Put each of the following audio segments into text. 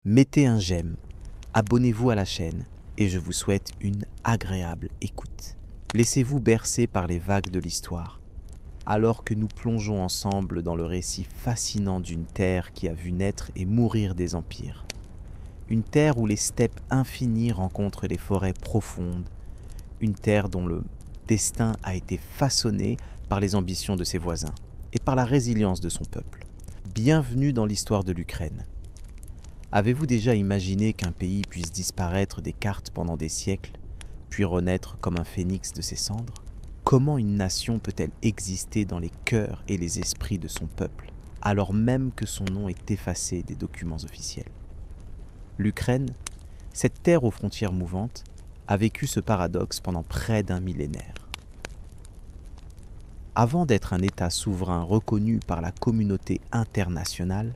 Mettez un j'aime, abonnez-vous à la chaîne et je vous souhaite une agréable écoute. Laissez-vous bercer par les vagues de l'histoire, alors que nous plongeons ensemble dans le récit fascinant d'une terre qui a vu naître et mourir des empires. Une terre où les steppes infinies rencontrent les forêts profondes, une terre dont le destin a été façonné par les ambitions de ses voisins et par la résilience de son peuple. Bienvenue dans l'histoire de l'Ukraine. Avez-vous déjà imaginé qu'un pays puisse disparaître des cartes pendant des siècles, puis renaître comme un phénix de ses cendres ? Comment une nation peut-elle exister dans les cœurs et les esprits de son peuple, alors même que son nom est effacé des documents officiels ? L'Ukraine, cette terre aux frontières mouvantes, a vécu ce paradoxe pendant près d'un millénaire. Avant d'être un État souverain reconnu par la communauté internationale,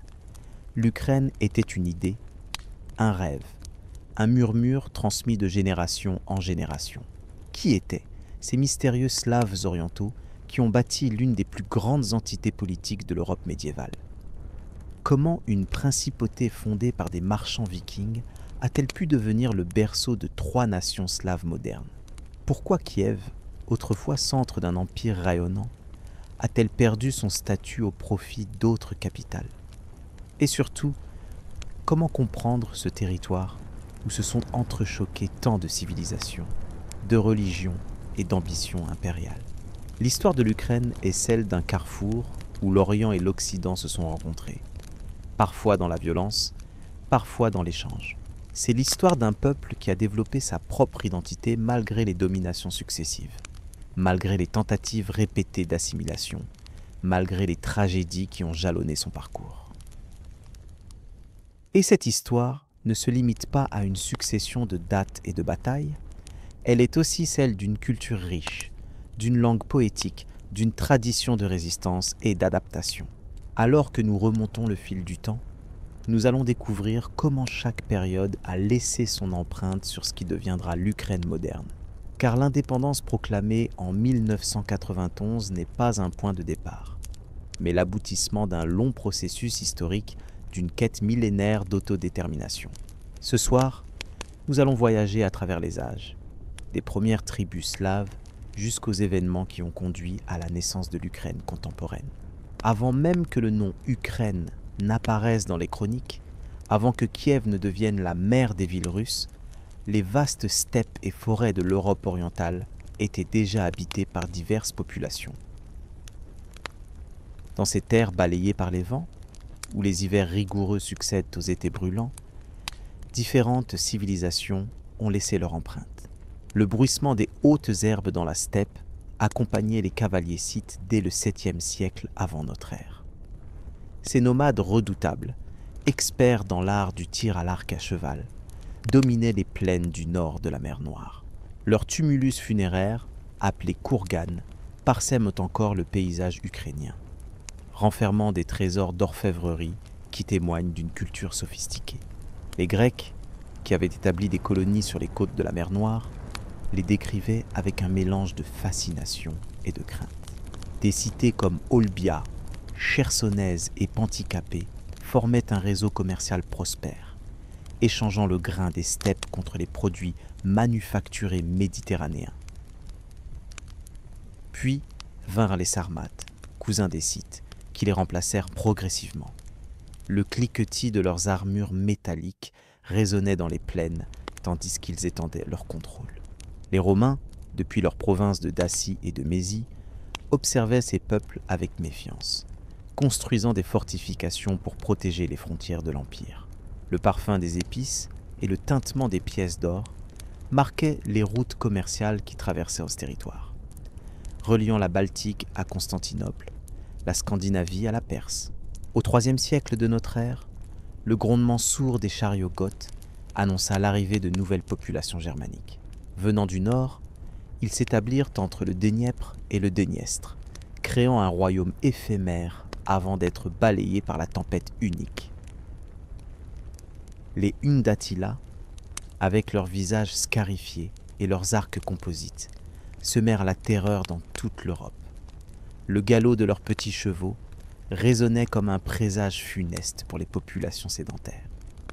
l'Ukraine était une idée, un rêve, un murmure transmis de génération en génération. Qui étaient ces mystérieux Slaves orientaux qui ont bâti l'une des plus grandes entités politiques de l'Europe médiévale ? Comment une principauté fondée par des marchands vikings a-t-elle pu devenir le berceau de 3 nations slaves modernes ? Pourquoi Kiev, autrefois centre d'un empire rayonnant, a-t-elle perdu son statut au profit d'autres capitales ? Et surtout, comment comprendre ce territoire où se sont entrechoquées tant de civilisations, de religions et d'ambitions impériales ? L'histoire de l'Ukraine est celle d'un carrefour où l'Orient et l'Occident se sont rencontrés, parfois dans la violence, parfois dans l'échange. C'est l'histoire d'un peuple qui a développé sa propre identité malgré les dominations successives, malgré les tentatives répétées d'assimilation, malgré les tragédies qui ont jalonné son parcours. Et cette histoire ne se limite pas à une succession de dates et de batailles, elle est aussi celle d'une culture riche, d'une langue poétique, d'une tradition de résistance et d'adaptation. Alors que nous remontons le fil du temps, nous allons découvrir comment chaque période a laissé son empreinte sur ce qui deviendra l'Ukraine moderne. Car l'indépendance proclamée en 1991 n'est pas un point de départ, mais l'aboutissement d'un long processus historique d'une quête millénaire d'autodétermination. Ce soir, nous allons voyager à travers les âges, des premières tribus slaves jusqu'aux événements qui ont conduit à la naissance de l'Ukraine contemporaine. Avant même que le nom Ukraine n'apparaisse dans les chroniques, avant que Kiev ne devienne la mère des villes russes, les vastes steppes et forêts de l'Europe orientale étaient déjà habitées par diverses populations. Dans ces terres balayées par les vents, où les hivers rigoureux succèdent aux étés brûlants, différentes civilisations ont laissé leur empreinte. Le bruissement des hautes herbes dans la steppe accompagnait les cavaliers scythes dès le 7e siècle avant notre ère. Ces nomades redoutables, experts dans l'art du tir à l'arc à cheval, dominaient les plaines du nord de la mer Noire. Leur tumulus funéraire, appelé Kourgan, parsèment encore le paysage ukrainien, renfermant des trésors d'orfèvrerie qui témoignent d'une culture sophistiquée. Les Grecs, qui avaient établi des colonies sur les côtes de la mer Noire, les décrivaient avec un mélange de fascination et de crainte. Des cités comme Olbia, Chersonèse et Panticapée formaient un réseau commercial prospère, échangeant le grain des steppes contre les produits manufacturés méditerranéens. Puis vinrent les Sarmates, cousins des Scythes, qui les remplacèrent progressivement. Le cliquetis de leurs armures métalliques résonnait dans les plaines, tandis qu'ils étendaient leur contrôle. Les Romains, depuis leur provinces de Dacie et de Mésie, observaient ces peuples avec méfiance, construisant des fortifications pour protéger les frontières de l'Empire. Le parfum des épices et le tintement des pièces d'or marquaient les routes commerciales qui traversaient ce territoire, reliant la Baltique à Constantinople, la Scandinavie à la Perse. Au IIIe siècle de notre ère, le grondement sourd des chariots goths annonça l'arrivée de nouvelles populations germaniques. Venant du nord, ils s'établirent entre le Dniepr et le Dniestre, créant un royaume éphémère avant d'être balayés par la tempête unique. Les Huns d'Attila, avec leurs visages scarifiés et leurs arcs composites, semèrent la terreur dans toute l'Europe. Le galop de leurs petits chevaux résonnait comme un présage funeste pour les populations sédentaires.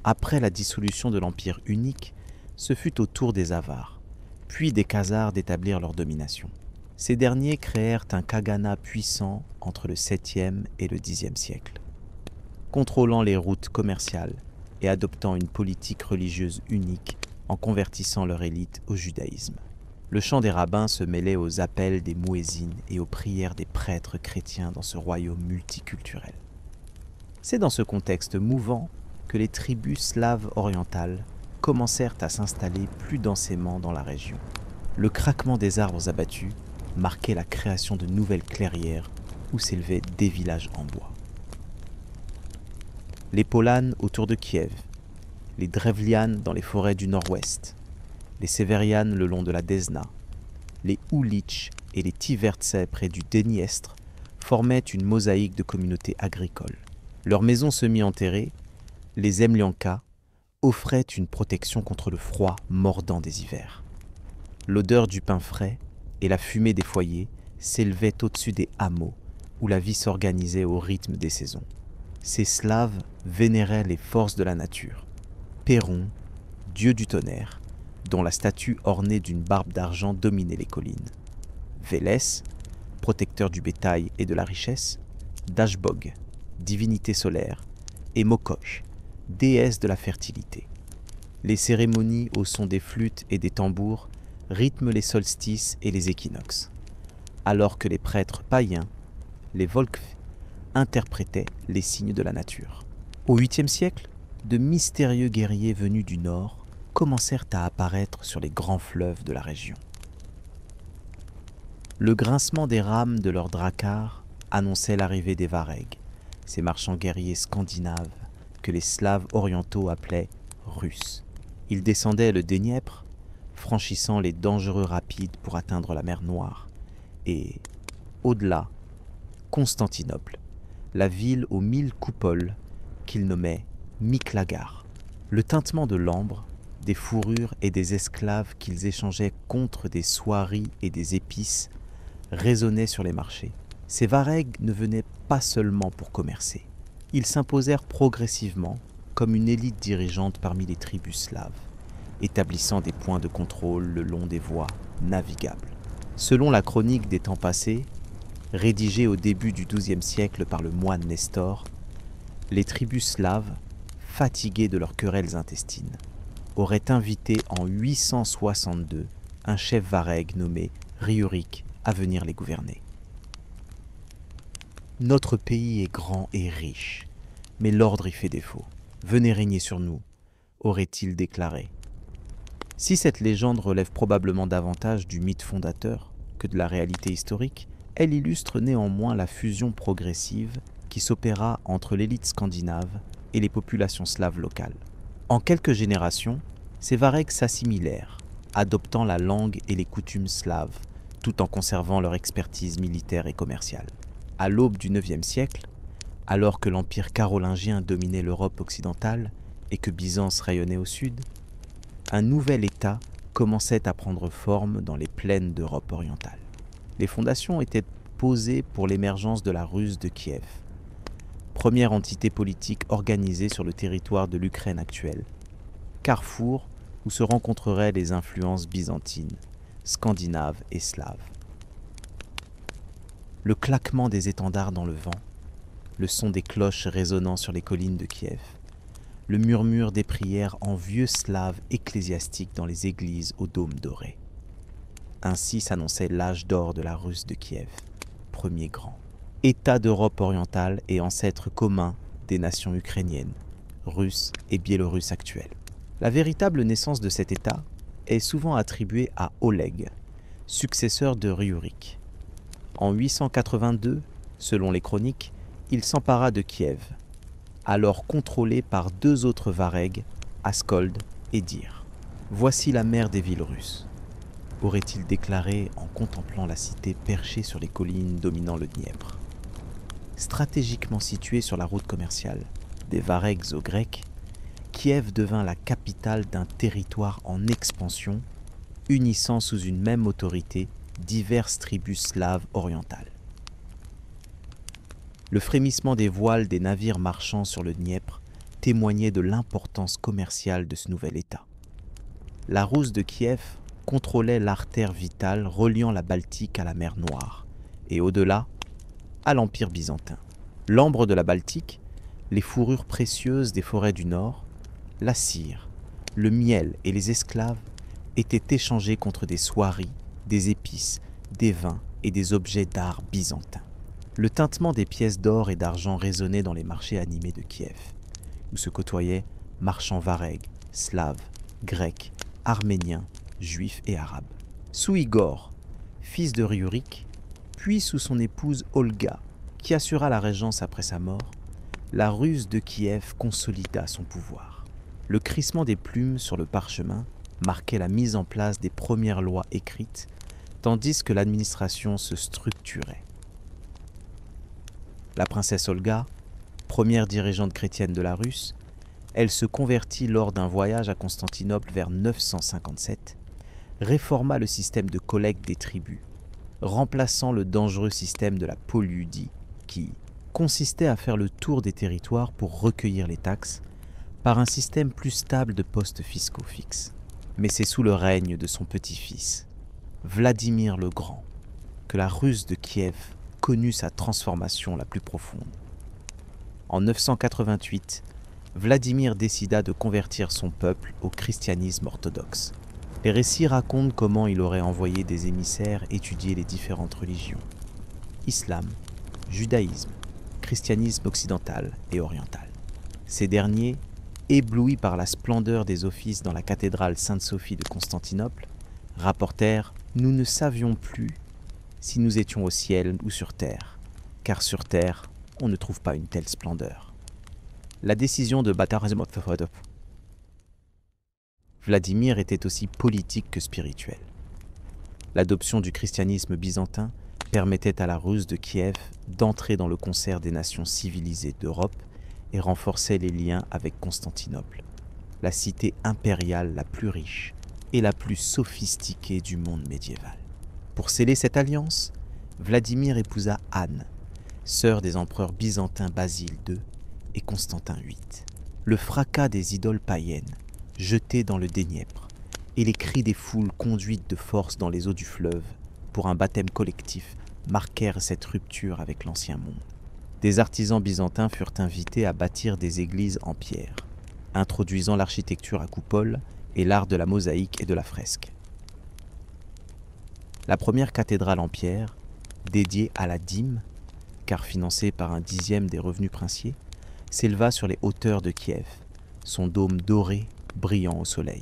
Après la dissolution de l'Empire unique, ce fut au tour des Avars, puis des Khazars d'établir leur domination. Ces derniers créèrent un khaganat puissant entre le 7e et le 10e siècle, contrôlant les routes commerciales et adoptant une politique religieuse unique en convertissant leur élite au judaïsme. Le chant des rabbins se mêlait aux appels des mouézines et aux prières des prêtres chrétiens dans ce royaume multiculturel. C'est dans ce contexte mouvant que les tribus slaves orientales commencèrent à s'installer plus densément dans la région. Le craquement des arbres abattus marquait la création de nouvelles clairières où s'élevaient des villages en bois. Les Polanes autour de Kiev, les Drevlianes dans les forêts du nord-ouest, les Severianes le long de la Desna, les Ulich et les Tivertse près du Dniestre formaient une mosaïque de communautés agricoles. Leurs maisons semi-enterrées, les Zemlianka, offraient une protection contre le froid mordant des hivers. L'odeur du pain frais et la fumée des foyers s'élevaient au-dessus des hameaux où la vie s'organisait au rythme des saisons. Ces Slaves vénéraient les forces de la nature. Perron, dieu du tonnerre, dont la statue ornée d'une barbe d'argent dominait les collines. Vélès, protecteur du bétail et de la richesse. Dashbog, divinité solaire. Et Mokosh, déesse de la fertilité. Les cérémonies au son des flûtes et des tambours rythment les solstices et les équinoxes, alors que les prêtres païens, les Volkv, interprétaient les signes de la nature. Au 8e siècle, de mystérieux guerriers venus du nord commencèrent à apparaître sur les grands fleuves de la région. Le grincement des rames de leurs dracars annonçait l'arrivée des Varegs, ces marchands guerriers scandinaves que les Slaves orientaux appelaient Russes. Ils descendaient le Dniepr, franchissant les dangereux rapides pour atteindre la mer Noire, et, au-delà, Constantinople, la ville aux 1000 coupoles qu'ils nommaient Miklagar. Le tintement de l'ambre, des fourrures et des esclaves qu'ils échangeaient contre des soieries et des épices résonnait sur les marchés. Ces Varegs ne venaient pas seulement pour commercer. Ils s'imposèrent progressivement comme une élite dirigeante parmi les tribus slaves, établissant des points de contrôle le long des voies navigables. Selon la chronique des temps passés, rédigée au début du XIIe siècle par le moine Nestor, les tribus slaves, fatiguées de leurs querelles intestines, auraient invité en 862 un chef vareg nommé Riurik à venir les gouverner. « Notre pays est grand et riche, mais l'ordre y fait défaut. Venez régner sur nous, aurait-il déclaré. Si cette légende relève probablement davantage du mythe fondateur que de la réalité historique, elle illustre néanmoins la fusion progressive qui s'opéra entre l'élite scandinave et les populations slaves locales. En quelques générations, ces Varegs s'assimilèrent, adoptant la langue et les coutumes slaves, tout en conservant leur expertise militaire et commerciale. À l'aube du IXe siècle, alors que l'empire carolingien dominait l'Europe occidentale et que Byzance rayonnait au sud, un nouvel État commençait à prendre forme dans les plaines d'Europe orientale. Les fondations étaient posées pour l'émergence de la Rus de Kiev, première entité politique organisée sur le territoire de l'Ukraine actuelle, carrefour où se rencontreraient les influences byzantines, scandinaves et slaves. Le claquement des étendards dans le vent, le son des cloches résonnant sur les collines de Kiev, le murmure des prières en vieux slave ecclésiastique dans les églises aux dômes dorés. Ainsi s'annonçait l'âge d'or de la Rus de Kiev, premier grand. État d'Europe orientale et ancêtre commun des nations ukrainiennes, russes et biélorusses actuelles. La véritable naissance de cet État est souvent attribuée à Oleg, successeur de Riurik. En 882, selon les chroniques, il s'empara de Kiev, alors contrôlé par deux autres Varegs, Askold et Dir. « Voici la mère des villes russes », aurait-il déclaré en contemplant la cité perchée sur les collines dominant le Dniepr. Stratégiquement située sur la route commerciale des Varegs aux Grecs, Kiev devint la capitale d'un territoire en expansion, unissant sous une même autorité diverses tribus slaves orientales. Le frémissement des voiles des navires marchands sur le Dniepr témoignait de l'importance commerciale de ce nouvel État. La Rousse de Kiev contrôlait l'artère vitale reliant la Baltique à la mer Noire, et au-delà, à l'Empire byzantin. L'ambre de la Baltique, les fourrures précieuses des forêts du Nord, la cire, le miel et les esclaves étaient échangés contre des soieries, des épices, des vins et des objets d'art byzantins. Le tintement des pièces d'or et d'argent résonnait dans les marchés animés de Kiev, où se côtoyaient marchands varègues, slaves, grecs, arméniens, juifs et arabes. Sous Igor, fils de Riurik, puis sous son épouse Olga, qui assura la régence après sa mort, la Ruse de Kiev consolida son pouvoir. Le crissement des plumes sur le parchemin marquait la mise en place des premières lois écrites, tandis que l'administration se structurait. La princesse Olga, première dirigeante chrétienne de la Russe, elle se convertit lors d'un voyage à Constantinople vers 957, réforma le système de collecte des tribus, remplaçant le dangereux système de la poludie qui consistait à faire le tour des territoires pour recueillir les taxes par un système plus stable de postes fiscaux fixes. Mais c'est sous le règne de son petit-fils, Vladimir le Grand, que la Ruse de Kiev connut sa transformation la plus profonde. En 988, Vladimir décida de convertir son peuple au christianisme orthodoxe. Les récits racontent comment il aurait envoyé des émissaires étudier les différentes religions: islam, judaïsme, christianisme occidental et oriental. Ces derniers, éblouis par la splendeur des offices dans la cathédrale Sainte-Sophie de Constantinople, rapportèrent « Nous ne savions plus si nous étions au ciel ou sur terre, car sur terre, on ne trouve pas une telle splendeur. » La décision de Vladimir était aussi politique que spirituelle. L'adoption du christianisme byzantin permettait à la Ruse de Kiev d'entrer dans le concert des nations civilisées d'Europe et renforçait les liens avec Constantinople, la cité impériale la plus riche et la plus sophistiquée du monde médiéval. Pour sceller cette alliance, Vladimir épousa Anne, sœur des empereurs byzantins Basile II et Constantin VIII. Le fracas des idoles païennes, jetées dans le Dniepr, et les cris des foules conduites de force dans les eaux du fleuve pour un baptême collectif marquèrent cette rupture avec l'ancien monde. Des artisans byzantins furent invités à bâtir des églises en pierre, introduisant l'architecture à coupole et l'art de la mosaïque et de la fresque. La première cathédrale en pierre, dédiée à la dîme, car financée par un dixième des revenus princiers, s'éleva sur les hauteurs de Kiev, son dôme doré brillant au soleil.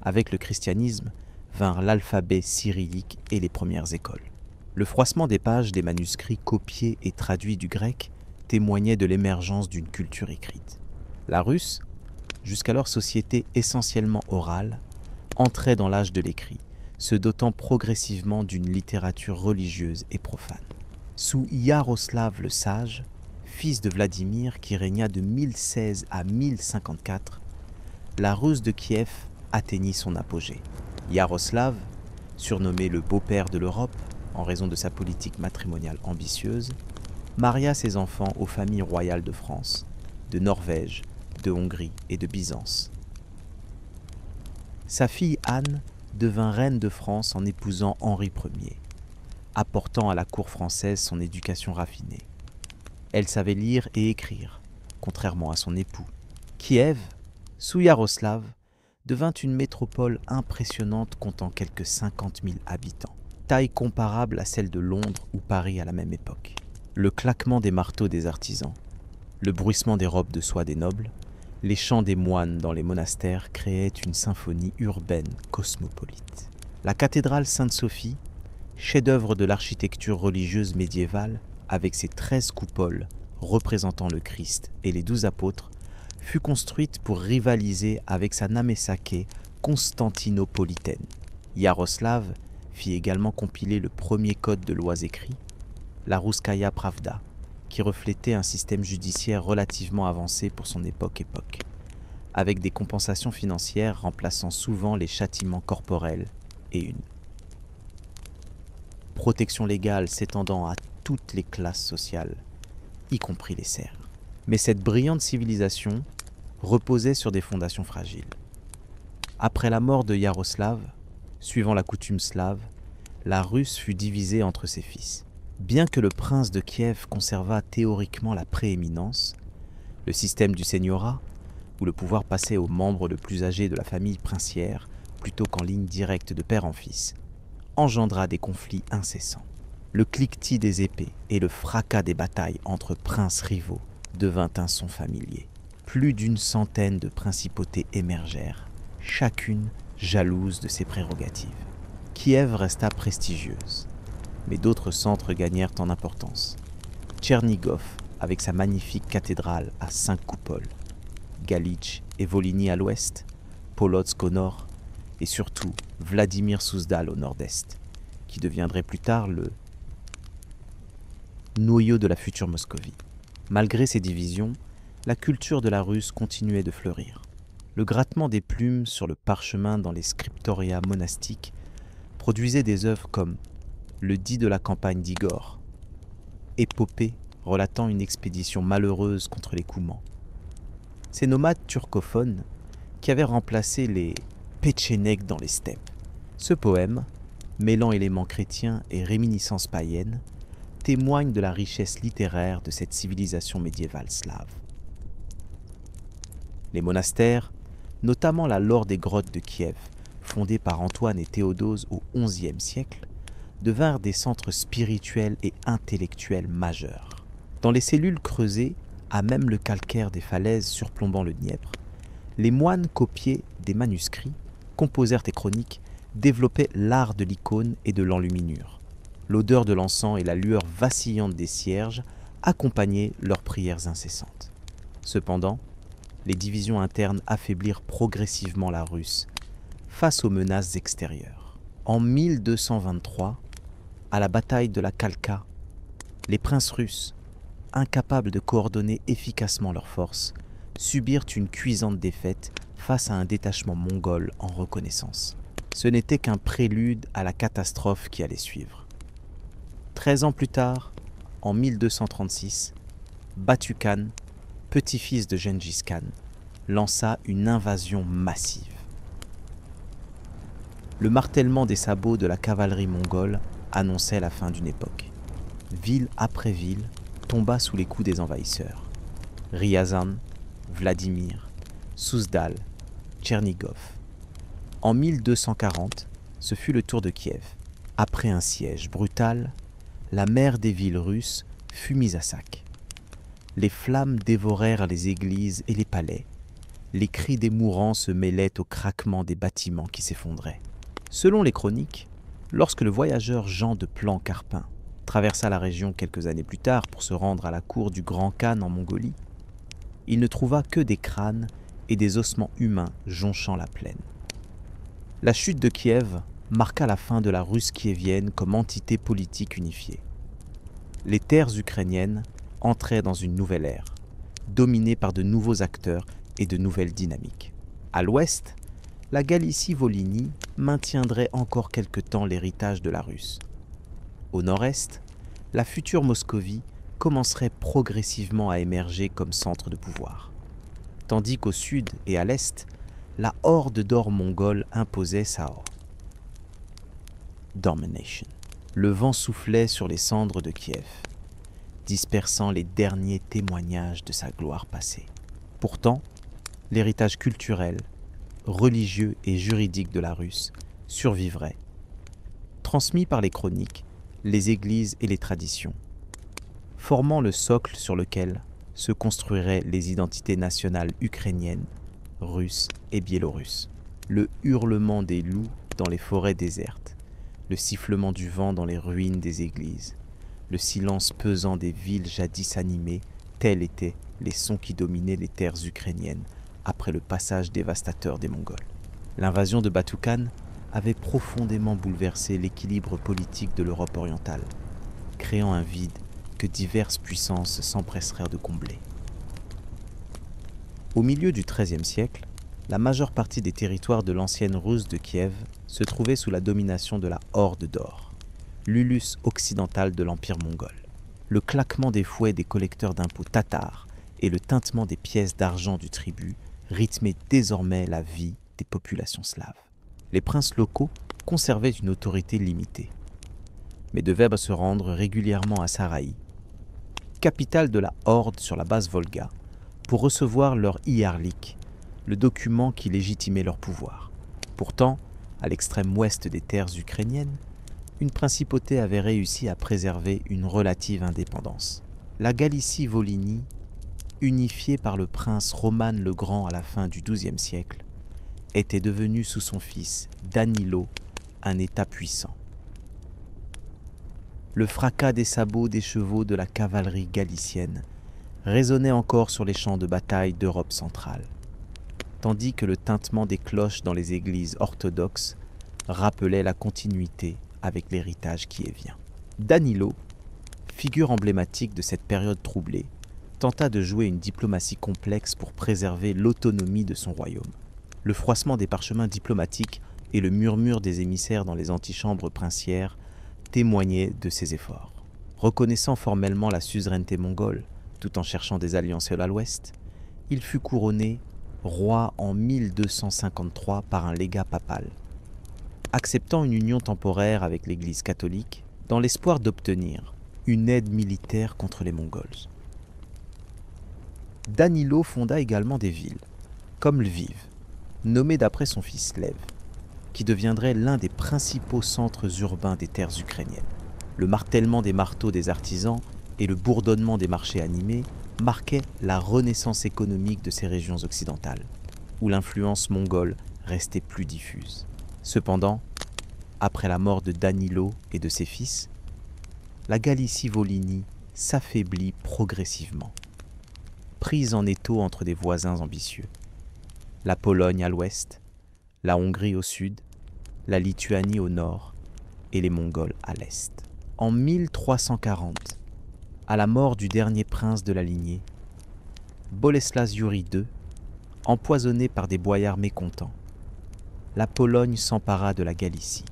Avec le christianisme vinrent l'alphabet cyrillique et les premières écoles. Le froissement des pages des manuscrits copiés et traduits du grec témoignait de l'émergence d'une culture écrite. La Russe, jusqu'alors société essentiellement orale, entrait dans l'âge de l'écrit, se dotant progressivement d'une littérature religieuse et profane. Sous Yaroslav le Sage, fils de Vladimir qui régna de 1016 à 1054, la Ruse de Kiev atteignit son apogée. Yaroslav, surnommé le beau-père de l'Europe en raison de sa politique matrimoniale ambitieuse, maria ses enfants aux familles royales de France, de Norvège, de Hongrie et de Byzance. Sa fille Anne devint reine de France en épousant Henri Ier, apportant à la cour française son éducation raffinée. Elle savait lire et écrire, contrairement à son époux. Kiev, sous Yaroslav, devint une métropole impressionnante comptant quelques 50 000 habitants, taille comparable à celle de Londres ou Paris à la même époque. Le claquement des marteaux des artisans, le bruissement des robes de soie des nobles, les chants des moines dans les monastères créaient une symphonie urbaine cosmopolite. La cathédrale Sainte-Sophie, chef-d'œuvre de l'architecture religieuse médiévale, avec ses 13 coupoles représentant le Christ et les 12 apôtres, fut construite pour rivaliser avec sa namesake constantinopolitaine. Yaroslav fit également compiler le premier code de lois écrits, la Rouskaya Pravda, qui reflétait un système judiciaire relativement avancé pour son époque, avec des compensations financières remplaçant souvent les châtiments corporels et une protection légale s'étendant à toutes les classes sociales, y compris les serfs. Mais cette brillante civilisation reposait sur des fondations fragiles. Après la mort de Yaroslav, suivant la coutume slave, la Russe fut divisée entre ses fils. Bien que le prince de Kiev conservât théoriquement la prééminence, le système du seignorat, où le pouvoir passait aux membres le plus âgés de la famille princière plutôt qu'en ligne directe de père en fils, engendra des conflits incessants. Le cliquetis des épées et le fracas des batailles entre princes rivaux devint un son familier. Plus d'une centaine de principautés émergèrent, chacune jalouse de ses prérogatives. Kiev resta prestigieuse, mais d'autres centres gagnèrent en importance. Tchernigov, avec sa magnifique cathédrale à 5 coupoles, Galitch et Volhynie à l'ouest, Polotsk au nord, et surtout Vladimir Souzdal au nord-est, qui deviendrait plus tard le noyau de la future Moscovie. Malgré ces divisions, la culture de la Russe continuait de fleurir. Le grattement des plumes sur le parchemin dans les scriptoria monastiques produisait des œuvres comme Le dit de la campagne d'Igor, épopée relatant une expédition malheureuse contre les Coumans. Ces nomades turcophones qui avaient remplacé les Péchénègues dans les steppes. Ce poème, mêlant éléments chrétiens et réminiscences païennes, témoigne de la richesse littéraire de cette civilisation médiévale slave. Les monastères, notamment la Laure des Grottes de Kiev, fondée par Antoine et Théodose au XIe siècle, devinrent des centres spirituels et intellectuels majeurs. Dans les cellules creusées, à même le calcaire des falaises surplombant le Dniepr, les moines copiaient des manuscrits, composèrent des chroniques, développaient l'art de l'icône et de l'enluminure. L'odeur de l'encens et la lueur vacillante des cierges accompagnaient leurs prières incessantes. Cependant, les divisions internes affaiblirent progressivement la Russe face aux menaces extérieures. En 1223, à la bataille de la Khalkha, les princes russes, incapables de coordonner efficacement leurs forces, subirent une cuisante défaite face à un détachement mongol en reconnaissance. Ce n'était qu'un prélude à la catastrophe qui allait suivre. 13 ans plus tard, en 1236, Batu Khan, petit-fils de Gengis Khan, lança une invasion massive. Le martèlement des sabots de la cavalerie mongole annonçait la fin d'une époque. Ville après ville tomba sous les coups des envahisseurs. Ryazan, Vladimir, Souzdal, Tchernigov. En 1240, ce fut le tour de Kiev. Après un siège brutal, la mère des villes russes fut mise à sac. Les flammes dévorèrent les églises et les palais. Les cris des mourants se mêlaient au craquement des bâtiments qui s'effondraient. Selon les chroniques, lorsque le voyageur Jean de Plan-Carpin traversa la région quelques années plus tard pour se rendre à la cour du Grand Khan en Mongolie, il ne trouva que des crânes et des ossements humains jonchant la plaine. La chute de Kiev marqua la fin de la Russe kievienne comme entité politique unifiée. Les terres ukrainiennes entraient dans une nouvelle ère, dominée par de nouveaux acteurs et de nouvelles dynamiques. À l'ouest, la Galicie-Volhynie maintiendrait encore quelque temps l'héritage de la Russe. Au nord-est, la future Moscovie commencerait progressivement à émerger comme centre de pouvoir, tandis qu'au sud et à l'est, la horde d'or mongole imposait sa domination. Le vent soufflait sur les cendres de Kiev, dispersant les derniers témoignages de sa gloire passée. Pourtant, l'héritage culturel, religieux et juridique de la Russe survivrait, transmis par les chroniques, les églises et les traditions, formant le socle sur lequel se construiraient les identités nationales ukrainiennes, russes et biélorusses. Le hurlement des loups dans les forêts désertes, le sifflement du vent dans les ruines des églises, le silence pesant des villes jadis animées, tels étaient les sons qui dominaient les terres ukrainiennes après le passage dévastateur des Mongols. L'invasion de Batu Khan avait profondément bouleversé l'équilibre politique de l'Europe orientale, créant un vide que diverses puissances s'empressèrent de combler. Au milieu du XIIIe siècle, la majeure partie des territoires de l'ancienne Russe de Kiev se trouvait sous la domination de la Horde d'Or, l'Ulus occidental de l'Empire mongol. Le claquement des fouets des collecteurs d'impôts tatars et le tintement des pièces d'argent du tribut rythmait désormais la vie des populations slaves. Les princes locaux conservaient une autorité limitée, mais devaient se rendre régulièrement à Saraï, capitale de la Horde sur la basse Volga, pour recevoir leur iarlik, le document qui légitimait leur pouvoir. Pourtant, à l'extrême ouest des terres ukrainiennes, une principauté avait réussi à préserver une relative indépendance. La Galicie-Volhynie, unifiée par le prince Roman le Grand à la fin du XIIe siècle, était devenue sous son fils Danilo un État puissant. Le fracas des sabots des chevaux de la cavalerie galicienne résonnait encore sur les champs de bataille d'Europe centrale, tandis que le tintement des cloches dans les églises orthodoxes rappelait la continuité avec l'héritage qui est vient. Danilo, figure emblématique de cette période troublée, tenta de jouer une diplomatie complexe pour préserver l'autonomie de son royaume. Le froissement des parchemins diplomatiques et le murmure des émissaires dans les antichambres princières témoignaient de ses efforts. Reconnaissant formellement la suzeraineté mongole, tout en cherchant des alliances à l'ouest, il fut couronné roi en 1253 par un légat papal, acceptant une union temporaire avec l'Église catholique dans l'espoir d'obtenir une aide militaire contre les Mongols. Danilo fonda également des villes, comme Lviv, nommée d'après son fils Lev, qui deviendrait l'un des principaux centres urbains des terres ukrainiennes. Le martèlement des marteaux des artisans et le bourdonnement des marchés animés marquaient la renaissance économique de ces régions occidentales, où l'influence mongole restait plus diffuse. Cependant, après la mort de Danilo et de ses fils, la Galicie-Volhynie s'affaiblit progressivement, prise en étau entre des voisins ambitieux. La Pologne à l'ouest, la Hongrie au sud, la Lituanie au nord et les Mongols à l'est. En 1340, à la mort du dernier prince de la lignée, Boleslas Yuri II, empoisonné par des boyards mécontents, la Pologne s'empara de la Galicie,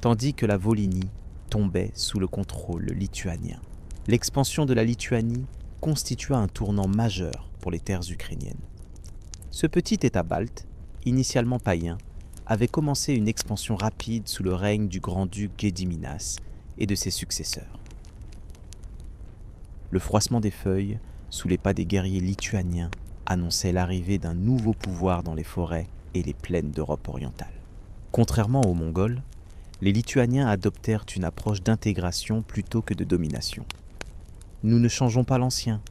tandis que la Volhynie tombait sous le contrôle lituanien. L'expansion de la Lituanie constitua un tournant majeur pour les terres ukrainiennes. Ce petit État balte, initialement païen, avait commencé une expansion rapide sous le règne du grand-duc Gediminas et de ses successeurs. Le froissement des feuilles, sous les pas des guerriers lituaniens, annonçait l'arrivée d'un nouveau pouvoir dans les forêts et les plaines d'Europe orientale. Contrairement aux Mongols, les Lituaniens adoptèrent une approche d'intégration plutôt que de domination. Nous ne changeons pas l'ancien,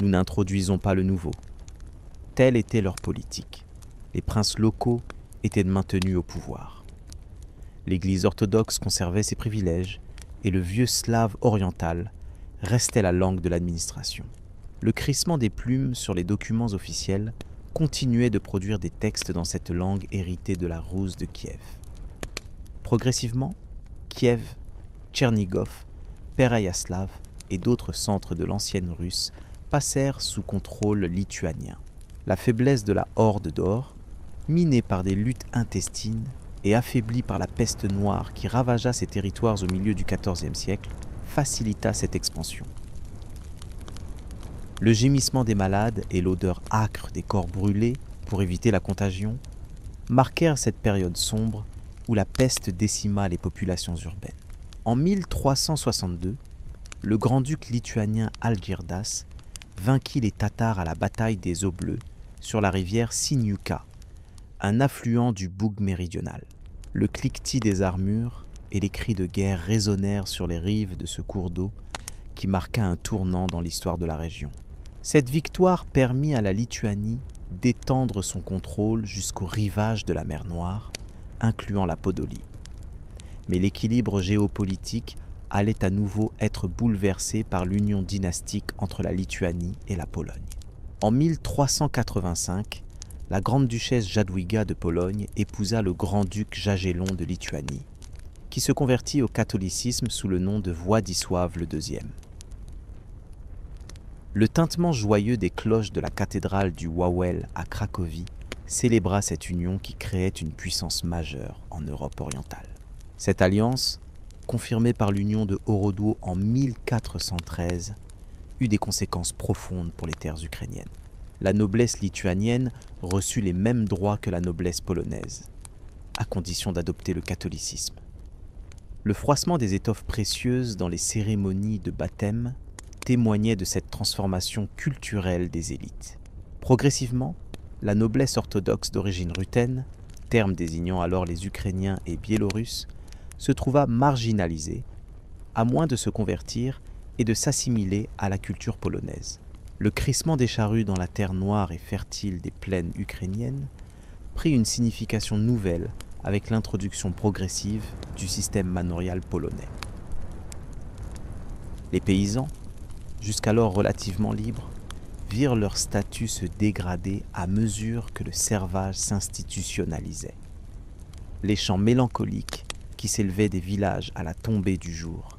nous n'introduisons pas le nouveau. Telle était leur politique. Les princes locaux étaient maintenus au pouvoir. L'Église orthodoxe conservait ses privilèges et le vieux slave oriental restait la langue de l'administration. Le crissement des plumes sur les documents officiels continuait de produire des textes dans cette langue héritée de la Ruse de Kiev. Progressivement, Kiev, Tchernigov, Pereyaslav et d'autres centres de l'ancienne Russe passèrent sous contrôle lituanien. La faiblesse de la Horde d'Or, minée par des luttes intestines et affaiblie par la peste noire qui ravagea ces territoires au milieu du XIVe siècle, facilita cette expansion. Le gémissement des malades et l'odeur âcre des corps brûlés pour éviter la contagion marquèrent cette période sombre où la peste décima les populations urbaines. En 1362, le grand-duc lituanien Algirdas vainquit les Tatars à la bataille des Eaux Bleues sur la rivière Sinyuka, un affluent du Boug méridional. Le cliquetis des armures et les cris de guerre résonnèrent sur les rives de ce cours d'eau qui marqua un tournant dans l'histoire de la région. Cette victoire permit à la Lituanie d'étendre son contrôle jusqu'au rivage de la mer Noire, incluant la Podolie. Mais l'équilibre géopolitique allait à nouveau être bouleversé par l'union dynastique entre la Lituanie et la Pologne. En 1385, la grande-duchesse Jadwiga de Pologne épousa le grand-duc Jagellon de Lituanie, qui se convertit au catholicisme sous le nom de Władysław II. Le tintement joyeux des cloches de la cathédrale du Wawel à Cracovie célébra cette union qui créait une puissance majeure en Europe orientale. Cette alliance, confirmée par l'union de Horodo en 1413, eut des conséquences profondes pour les terres ukrainiennes. La noblesse lituanienne reçut les mêmes droits que la noblesse polonaise, à condition d'adopter le catholicisme. Le froissement des étoffes précieuses dans les cérémonies de baptême témoignait de cette transformation culturelle des élites. Progressivement, la noblesse orthodoxe d'origine ruthène, terme désignant alors les Ukrainiens et Biélorusses, se trouva marginalisée, à moins de se convertir et de s'assimiler à la culture polonaise. Le crissement des charrues dans la terre noire et fertile des plaines ukrainiennes prit une signification nouvelle avec l'introduction progressive du système manorial polonais. Les paysans, jusqu'alors relativement libres, virent leur statut se dégrader à mesure que le servage s'institutionnalisait. Les chants mélancoliques qui s'élevaient des villages à la tombée du jour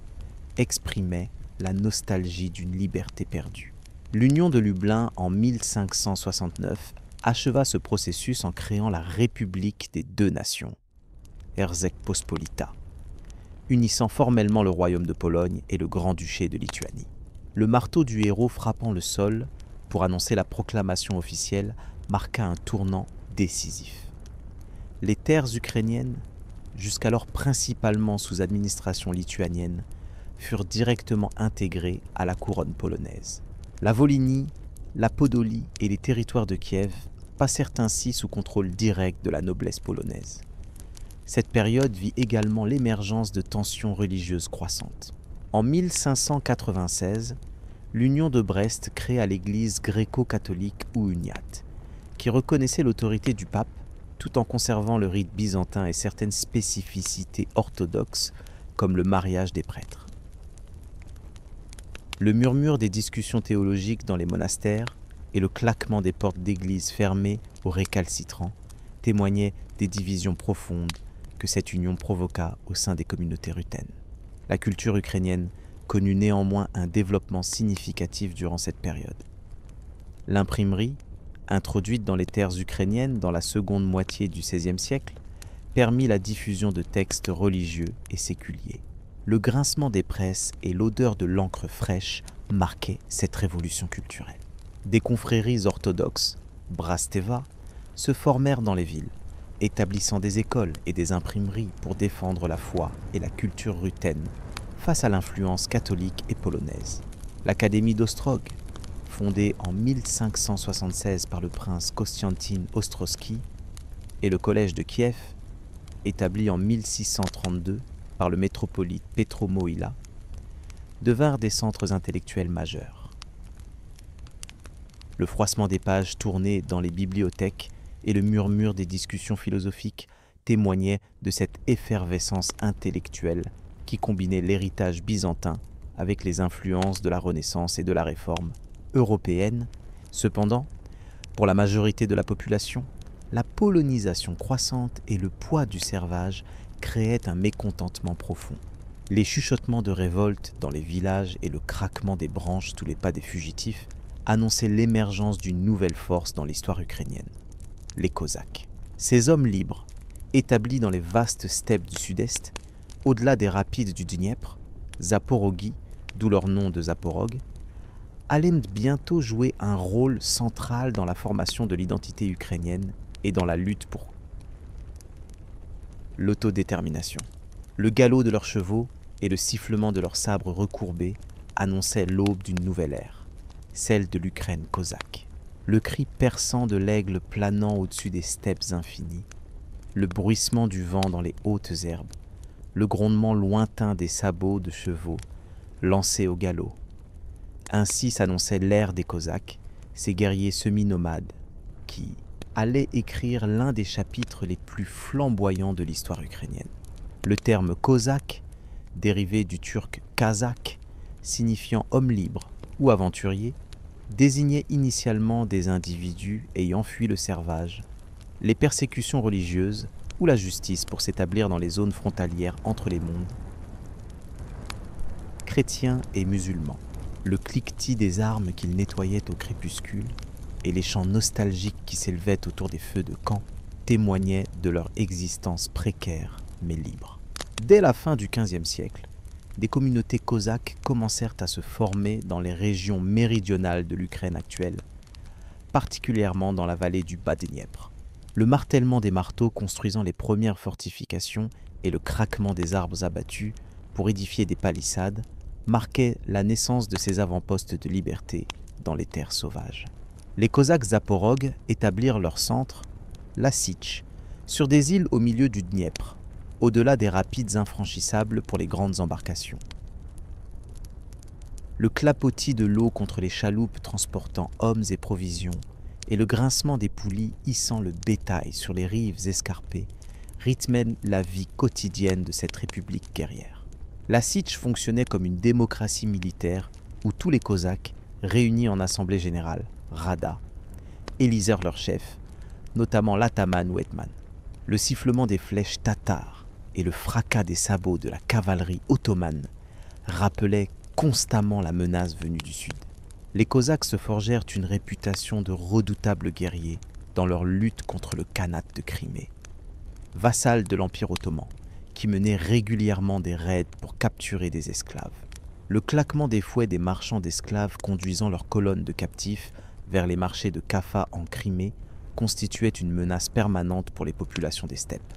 exprimaient la nostalgie d'une liberté perdue. L'Union de Lublin en 1569 acheva ce processus en créant la République des deux nations, Rzeczpospolita, unissant formellement le royaume de Pologne et le Grand-Duché de Lituanie. Le marteau du héros frappant le sol pour annoncer la proclamation officielle marqua un tournant décisif. Les terres ukrainiennes, jusqu'alors principalement sous administration lituanienne, furent directement intégrées à la couronne polonaise. La Volhynie, la Podolie et les territoires de Kiev passèrent ainsi sous contrôle direct de la noblesse polonaise. Cette période vit également l'émergence de tensions religieuses croissantes. En 1596, l'Union de Brest créa l'Église gréco-catholique ou uniate, qui reconnaissait l'autorité du pape tout en conservant le rite byzantin et certaines spécificités orthodoxes comme le mariage des prêtres. Le murmure des discussions théologiques dans les monastères et le claquement des portes d'églises fermées aux récalcitrants témoignaient des divisions profondes que cette union provoqua au sein des communautés ruthènes. La culture ukrainienne connut néanmoins un développement significatif durant cette période. L'imprimerie, introduite dans les terres ukrainiennes dans la seconde moitié du XVIe siècle, permit la diffusion de textes religieux et séculiers. Le grincement des presses et l'odeur de l'encre fraîche marquaient cette révolution culturelle. Des confréries orthodoxes, Brasteva, se formèrent dans les villes, établissant des écoles et des imprimeries pour défendre la foi et la culture ruthène face à l'influence catholique et polonaise. L'Académie d'Ostrog, fondée en 1576 par le prince Kostiantin Ostrowski, et le collège de Kiev, établi en 1632 par le métropolite Petro Mohyla, devinrent des centres intellectuels majeurs. Le froissement des pages tournées dans les bibliothèques et le murmure des discussions philosophiques témoignaient de cette effervescence intellectuelle qui combinait l'héritage byzantin avec les influences de la Renaissance et de la Réforme européenne. Cependant, pour la majorité de la population, la polonisation croissante et le poids du servage créaient un mécontentement profond. Les chuchotements de révolte dans les villages et le craquement des branches sous les pas des fugitifs annonçaient l'émergence d'une nouvelle force dans l'histoire ukrainienne, les Cosaques. Ces hommes libres, établis dans les vastes steppes du sud-est, au-delà des rapides du Dniepr, Zaporogie, d'où leur nom de Zaporog, allaient bientôt jouer un rôle central dans la formation de l'identité ukrainienne et dans la lutte pour l'autodétermination. Le galop de leurs chevaux et le sifflement de leurs sabres recourbés annonçaient l'aube d'une nouvelle ère, celle de l'Ukraine cosaque. Le cri perçant de l'aigle planant au-dessus des steppes infinies, le bruissement du vent dans les hautes herbes, le grondement lointain des sabots de chevaux lancés au galop. Ainsi s'annonçait l'ère des Cosaques, ces guerriers semi-nomades qui allaient écrire l'un des chapitres les plus flamboyants de l'histoire ukrainienne. Le terme cosaque, dérivé du turc kazakh, signifiant homme libre ou aventurier, désignait initialement des individus ayant fui le servage, les persécutions religieuses ou la justice pour s'établir dans les zones frontalières entre les mondes, chrétiens et musulmans. Le cliquetis des armes qu'ils nettoyaient au crépuscule et les chants nostalgiques qui s'élevaient autour des feux de camp témoignaient de leur existence précaire mais libre. Dès la fin du XVe siècle, des communautés cosaques commencèrent à se former dans les régions méridionales de l'Ukraine actuelle, particulièrement dans la vallée du Bas-Dniepr. Le martèlement des marteaux construisant les premières fortifications et le craquement des arbres abattus pour édifier des palissades marquaient la naissance de ces avant-postes de liberté dans les terres sauvages. Les Cosaques Zaporogues établirent leur centre, la Sich, sur des îles au milieu du Dniepr, au-delà des rapides infranchissables pour les grandes embarcations. Le clapotis de l'eau contre les chaloupes transportant hommes et provisions et le grincement des poulies hissant le bétail sur les rives escarpées rythmaient la vie quotidienne de cette république guerrière. La Sich fonctionnait comme une démocratie militaire où tous les Cosaques, réunis en assemblée générale, Rada, élisèrent leur chef, notamment l'ataman ou hetman. Le sifflement des flèches tatares et le fracas des sabots de la cavalerie ottomane rappelaient constamment la menace venue du sud. Les Cosaques se forgèrent une réputation de redoutables guerriers dans leur lutte contre le Khanat de Crimée, vassal de l'Empire ottoman, qui menait régulièrement des raids pour capturer des esclaves. Le claquement des fouets des marchands d'esclaves conduisant leurs colonnes de captifs vers les marchés de Kaffa en Crimée constituait une menace permanente pour les populations des steppes.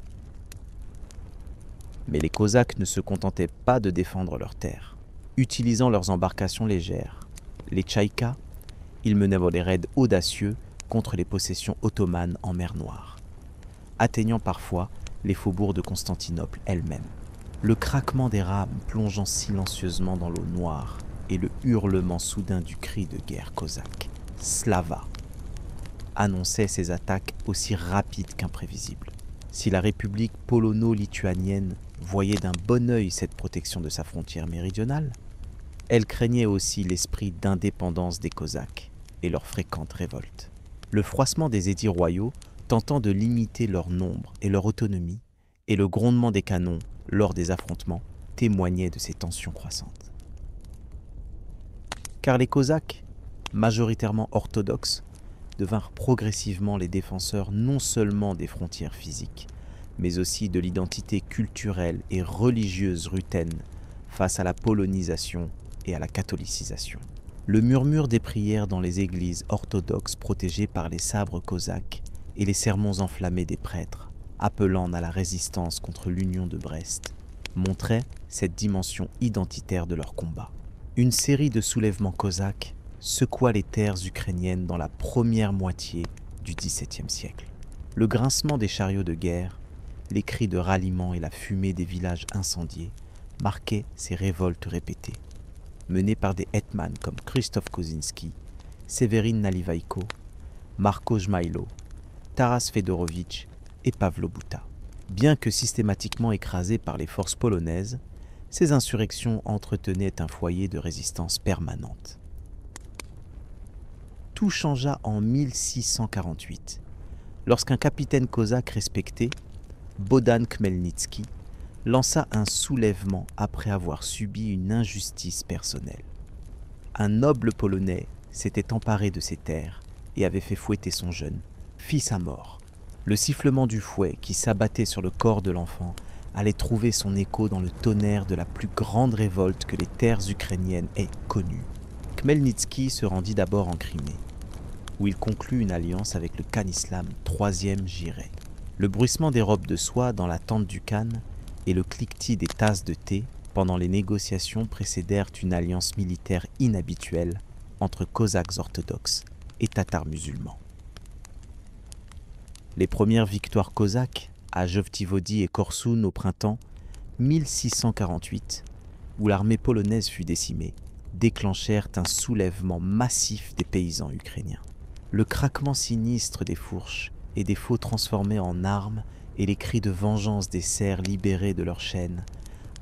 Mais les Cosaques ne se contentaient pas de défendre leurs terres. Utilisant leurs embarcations légères, les Tchaïkas, ils menaient des raids audacieux contre les possessions ottomanes en mer Noire, atteignant parfois les faubourgs de Constantinople elle-même. Le craquement des rames plongeant silencieusement dans l'eau noire et le hurlement soudain du cri de guerre cosaque, Slava, annonçaient ces attaques aussi rapides qu'imprévisibles. Si la République polono-lituanienne voyait d'un bon œil cette protection de sa frontière méridionale, elle craignait aussi l'esprit d'indépendance des Cosaques et leurs fréquentes révoltes. Le froissement des édits royaux tentant de limiter leur nombre et leur autonomie, et le grondement des canons lors des affrontements témoignaient de ces tensions croissantes. Car les Cosaques, majoritairement orthodoxes, devinrent progressivement les défenseurs non seulement des frontières physiques, mais aussi de l'identité culturelle et religieuse ruthène face à la polonisation et à la catholicisation. Le murmure des prières dans les églises orthodoxes protégées par les sabres cosaques et les sermons enflammés des prêtres, appelant à la résistance contre l'Union de Brest, montraient cette dimension identitaire de leur combat. Une série de soulèvements cosaques secoua les terres ukrainiennes dans la première moitié du XVIIe siècle. Le grincement des chariots de guerre, les cris de ralliement et la fumée des villages incendiés marquaient ces révoltes répétées, menées par des hetmans comme Krzysztof Kozinski, Severin Nalivaïko, Marko Jmailo, Taras Fedorovitch et Pavlo Bouta. Bien que systématiquement écrasées par les forces polonaises, ces insurrections entretenaient un foyer de résistance permanente. Tout changea en 1648, lorsqu'un capitaine cosaque respecté, Bohdan Khmelnytsky, lança un soulèvement après avoir subi une injustice personnelle. Un noble polonais s'était emparé de ses terres et avait fait fouetter son jeune fils à mort. Le sifflement du fouet qui s'abattait sur le corps de l'enfant allait trouver son écho dans le tonnerre de la plus grande révolte que les terres ukrainiennes aient connue. Khmelnytsky se rendit d'abord en Crimée, où il conclut une alliance avec le Khan Islam IIIe Jireh. Le bruissement des robes de soie dans la tente du Khan et le cliquetis des tasses de thé pendant les négociations précédèrent une alliance militaire inhabituelle entre Cosaques orthodoxes et Tatars musulmans. Les premières victoires cosaques à Jovtivodi et Korsoun au printemps 1648, où l'armée polonaise fut décimée, déclenchèrent un soulèvement massif des paysans ukrainiens. Le craquement sinistre des fourches et des faux transformés en armes et les cris de vengeance des serfs libérés de leurs chaînes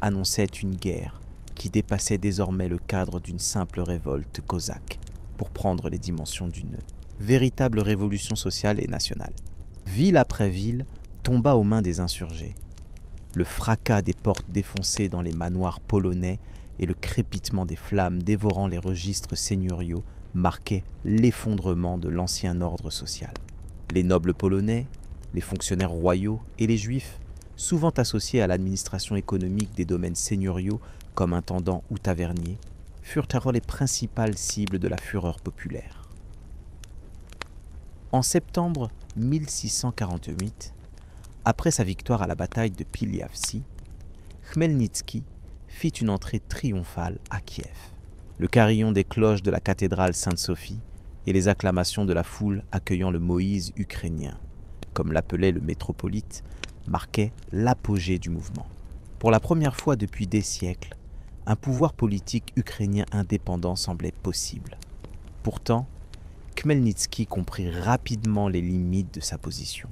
annonçaient une guerre qui dépassait désormais le cadre d'une simple révolte cosaque pour prendre les dimensions d'une véritable révolution sociale et nationale. Ville après ville tomba aux mains des insurgés. Le fracas des portes défoncées dans les manoirs polonais et le crépitement des flammes dévorant les registres seigneuriaux marquaient l'effondrement de l'ancien ordre social. Les nobles polonais, les fonctionnaires royaux et les juifs, souvent associés à l'administration économique des domaines seigneuriaux comme intendants ou taverniers, furent alors les principales cibles de la fureur populaire. En septembre 1648, après sa victoire à la bataille de Piliavsi, Khmelnytsky fit une entrée triomphale à Kiev. Le carillon des cloches de la cathédrale Sainte-Sophie et les acclamations de la foule accueillant le Moïse ukrainien, comme l'appelait le métropolite, marquaient l'apogée du mouvement. Pour la première fois depuis des siècles, un pouvoir politique ukrainien indépendant semblait possible. Pourtant, Khmelnytsky comprit rapidement les limites de sa position.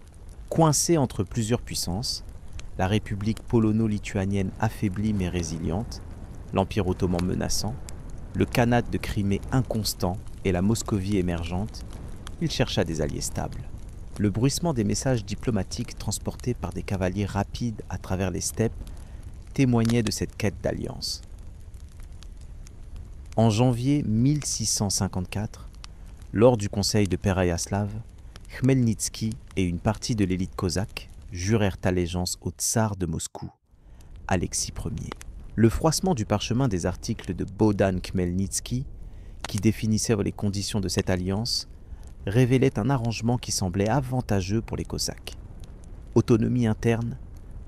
Coincé entre plusieurs puissances, la République polono-lituanienne affaiblie mais résiliente, l'Empire ottoman menaçant, le Khanat de Crimée inconstant et la Moscovie émergente, il chercha des alliés stables. Le bruissement des messages diplomatiques transportés par des cavaliers rapides à travers les steppes témoignait de cette quête d'alliance. En janvier 1654, lors du conseil de Pereyaslav, Khmelnytsky et une partie de l'élite cosaque jurèrent allégeance au tsar de Moscou, Alexis Ier. Le froissement du parchemin des articles de Bohdan Khmelnytsky, qui définissaient les conditions de cette alliance, révélait un arrangement qui semblait avantageux pour les Cosaques. Autonomie interne,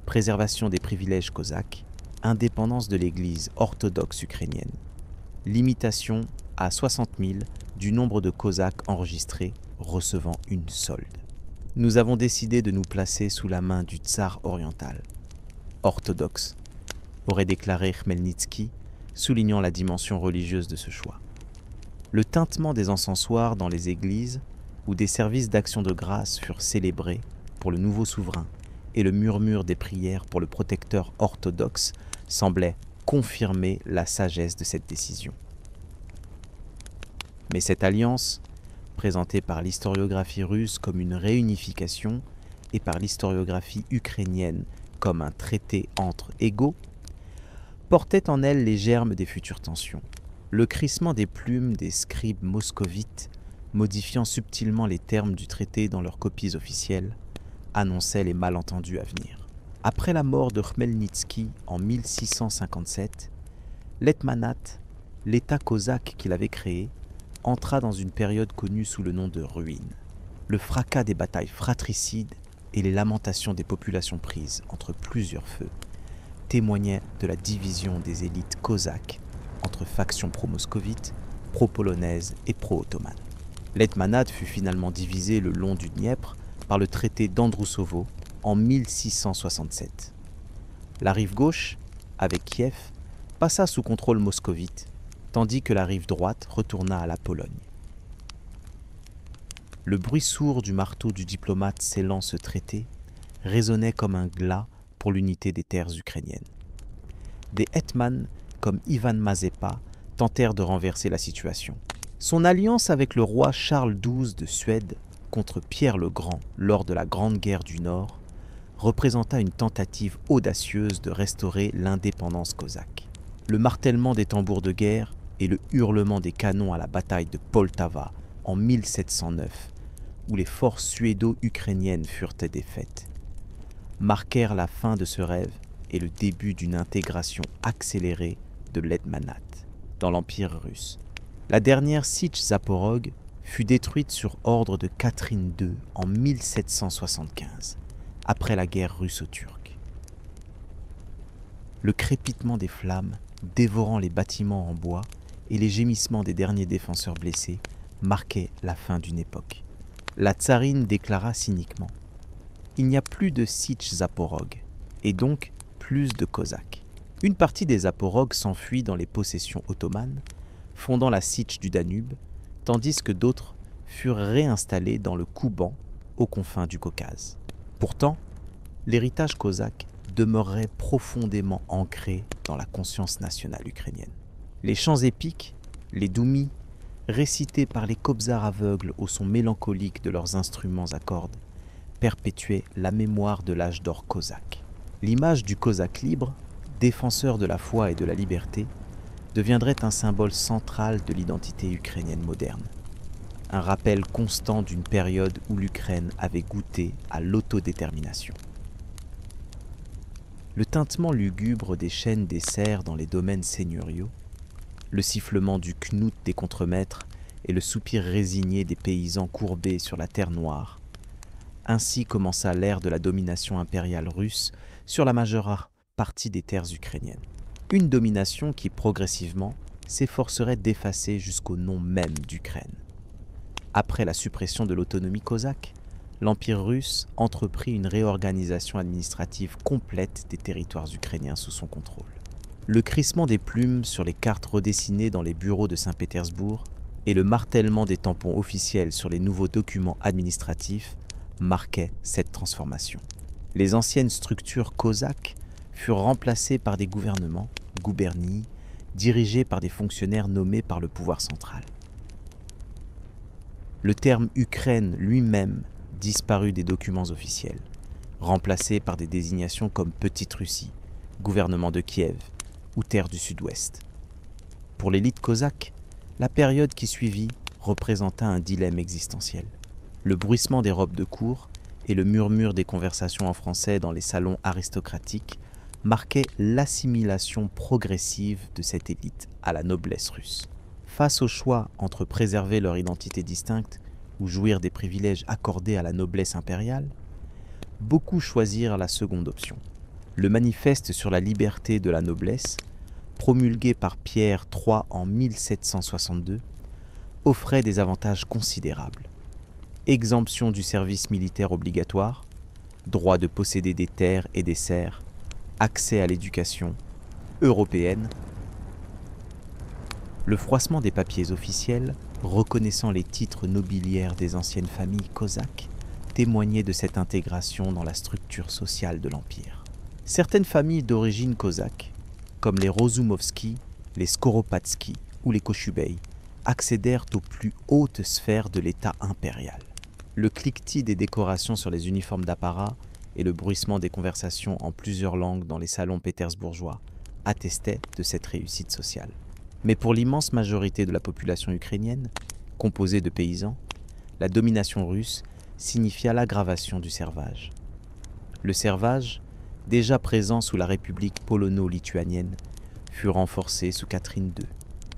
préservation des privilèges cosaques, indépendance de l'Église orthodoxe ukrainienne, limitation à 60 000 du nombre de Cosaques enregistrés recevant une solde. Nous avons décidé de nous placer sous la main du tsar oriental, orthodoxe, aurait déclaré Khmelnytsky, soulignant la dimension religieuse de ce choix. Le tintement des encensoirs dans les églises, où des services d'action de grâce furent célébrés pour le nouveau souverain, et le murmure des prières pour le protecteur orthodoxe semblait confirmer la sagesse de cette décision. Mais cette alliance, présentée par l'historiographie russe comme une réunification et par l'historiographie ukrainienne comme un traité entre égaux, portait en elle les germes des futures tensions. Le crissement des plumes des scribes moscovites, modifiant subtilement les termes du traité dans leurs copies officielles, annonçait les malentendus à venir. Après la mort de Khmelnytsky en 1657, l'Hetmanat, l'État cosaque qu'il avait créé, entra dans une période connue sous le nom de ruine. Le fracas des batailles fratricides et les lamentations des populations prises entre plusieurs feux témoignaient de la division des élites cosaques entre factions pro-moscovites, pro-polonaises et pro-ottomanes. L'Hetmanat fut finalement divisé le long du Dniepr par le traité d'Androusovo en 1667. La rive gauche, avec Kiev, passa sous contrôle moscovite, tandis que la rive droite retourna à la Pologne. Le bruit sourd du marteau du diplomate scellant ce traité résonnait comme un glas pour l'unité des terres ukrainiennes. Des hetmans comme Ivan Mazepa tentèrent de renverser la situation. Son alliance avec le roi Charles XII de Suède contre Pierre le Grand lors de la Grande Guerre du Nord représenta une tentative audacieuse de restaurer l'indépendance cosaque. Le martèlement des tambours de guerre et le hurlement des canons à la bataille de Poltava en 1709, où les forces suédo-ukrainiennes furent défaites, marquèrent la fin de ce rêve et le début d'une intégration accélérée de l'Hetmanat dans l'Empire russe. La dernière Sich Zaporog fut détruite sur ordre de Catherine II en 1775, après la guerre russo-turque. Le crépitement des flammes, dévorant les bâtiments en bois, et les gémissements des derniers défenseurs blessés marquaient la fin d'une époque. La tsarine déclara cyniquement « Il n'y a plus de Sich Zaporog, et donc plus de Cosaques. » Une partie des Zaporogues s'enfuit dans les possessions ottomanes, fondant la Sich du Danube, tandis que d'autres furent réinstallés dans le Kouban, aux confins du Caucase. Pourtant, l'héritage cosaque demeurerait profondément ancré dans la conscience nationale ukrainienne. Les chants épiques, les doumis, récités par les kobzars aveugles au son mélancolique de leurs instruments à cordes, perpétuaient la mémoire de l'âge d'or cosaque. L'image du cosaque libre, défenseur de la foi et de la liberté, deviendrait un symbole central de l'identité ukrainienne moderne. Un rappel constant d'une période où l'Ukraine avait goûté à l'autodétermination. Le tintement lugubre des chaînes des serfs dans les domaines seigneuriaux, le sifflement du knout des contremaîtres et le soupir résigné des paysans courbés sur la terre noire. Ainsi commença l'ère de la domination impériale russe sur la majeure partie des terres ukrainiennes. Une domination qui, progressivement, s'efforcerait d'effacer jusqu'au nom même d'Ukraine. Après la suppression de l'autonomie cosaque, l'Empire russe entreprit une réorganisation administrative complète des territoires ukrainiens sous son contrôle. Le crissement des plumes sur les cartes redessinées dans les bureaux de Saint-Pétersbourg et le martèlement des tampons officiels sur les nouveaux documents administratifs marquaient cette transformation. Les anciennes structures cosaques furent remplacées par des gouvernements, gouvernies, dirigés par des fonctionnaires nommés par le pouvoir central. Le terme Ukraine lui-même disparut des documents officiels, remplacé par des désignations comme Petite Russie, gouvernement de Kiev ou terre du Sud-Ouest. Pour l'élite cosaque, la période qui suivit représenta un dilemme existentiel. Le bruissement des robes de cour et le murmure des conversations en français dans les salons aristocratiques marquaient l'assimilation progressive de cette élite à la noblesse russe. Face au choix entre préserver leur identité distincte ou jouir des privilèges accordés à la noblesse impériale, beaucoup choisirent la seconde option. Le manifeste sur la liberté de la noblesse, promulgué par Pierre III en 1762, offrait des avantages considérables. Exemption du service militaire obligatoire, droit de posséder des terres et des serfs, accès à l'éducation européenne. Le froissement des papiers officiels, reconnaissant les titres nobiliaires des anciennes familles cosaques, témoignait de cette intégration dans la structure sociale de l'Empire. Certaines familles d'origine cosaque, comme les Rozumovski, les Skoropadsky ou les Kochubey, accédèrent aux plus hautes sphères de l'État impérial. Le cliquetis des décorations sur les uniformes d'apparat et le bruissement des conversations en plusieurs langues dans les salons pétersbourgeois attestaient de cette réussite sociale. Mais pour l'immense majorité de la population ukrainienne, composée de paysans, la domination russe signifia l'aggravation du servage. Le servage, déjà présent sous la République polono-lituanienne, fut renforcé sous Catherine II.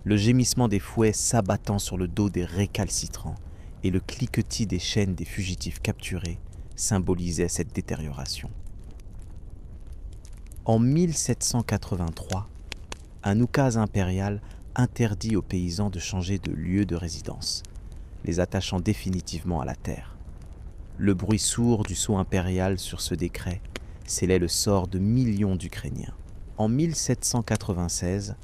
Le gémissement des fouets s'abattant sur le dos des récalcitrants et le cliquetis des chaînes des fugitifs capturés symbolisaient cette détérioration. En 1783, un oukase impérial interdit aux paysans de changer de lieu de résidence, les attachant définitivement à la terre. Le bruit sourd du sceau impérial sur ce décret scellait le sort de millions d'Ukrainiens. En 1796,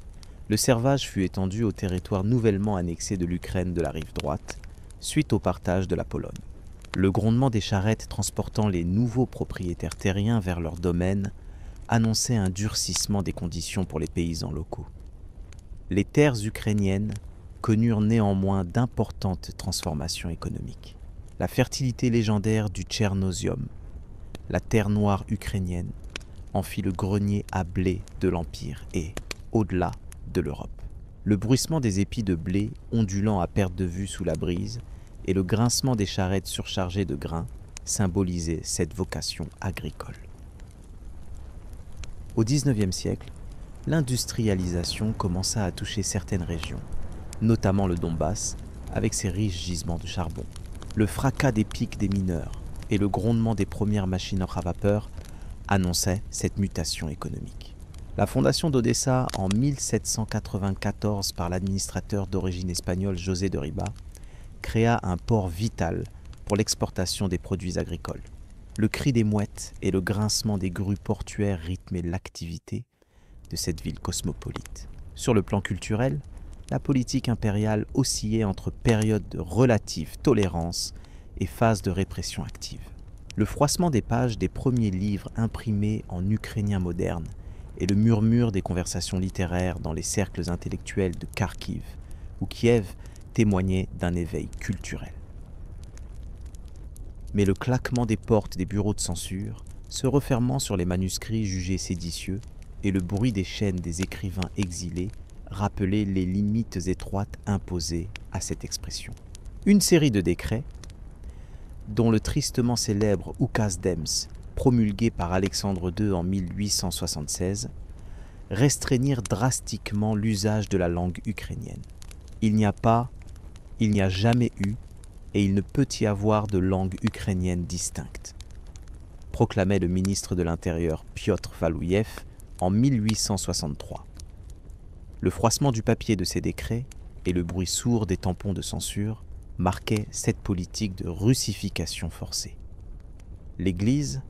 le servage fut étendu au territoire nouvellement annexé de l'Ukraine de la rive droite, suite au partage de la Pologne. Le grondement des charrettes transportant les nouveaux propriétaires terriens vers leurs domaines annonçait un durcissement des conditions pour les paysans locaux. Les terres ukrainiennes connurent néanmoins d'importantes transformations économiques. La fertilité légendaire du Tchernosium, la terre noire ukrainienne, en fit le grenier à blé de l'Empire et, au-delà, de l'Europe. Le bruissement des épis de blé ondulant à perte de vue sous la brise et le grincement des charrettes surchargées de grains symbolisaient cette vocation agricole. Au XIXe siècle, l'industrialisation commença à toucher certaines régions, notamment le Donbass, avec ses riches gisements de charbon. Le fracas des pics des mineurs et le grondement des premières machines à vapeur annonçaient cette mutation économique. La fondation d'Odessa en 1794 par l'administrateur d'origine espagnole José de Riba créa un port vital pour l'exportation des produits agricoles. Le cri des mouettes et le grincement des grues portuaires rythmaient l'activité de cette ville cosmopolite. Sur le plan culturel, la politique impériale oscillait entre périodes de relative tolérance et phases de répression active. Le froissement des pages des premiers livres imprimés en ukrainien moderne et le murmure des conversations littéraires dans les cercles intellectuels de Kharkiv ou Kiev témoignaient d'un éveil culturel. Mais le claquement des portes des bureaux de censure, se refermant sur les manuscrits jugés séditieux, et le bruit des chaînes des écrivains exilés rappelaient les limites étroites imposées à cette expression. Une série de décrets, dont le tristement célèbre Ukaz Dems, promulgué par Alexandre II en 1876, restreignirent drastiquement l'usage de la langue ukrainienne. Il n'y a pas Il n'y a jamais eu et il ne peut y avoir de langue ukrainienne distincte, proclamait le ministre de l'Intérieur Piotr Valouyev en 1863. Le froissement du papier de ces décrets et le bruit sourd des tampons de censure marquaient cette politique de russification forcée. L'Église,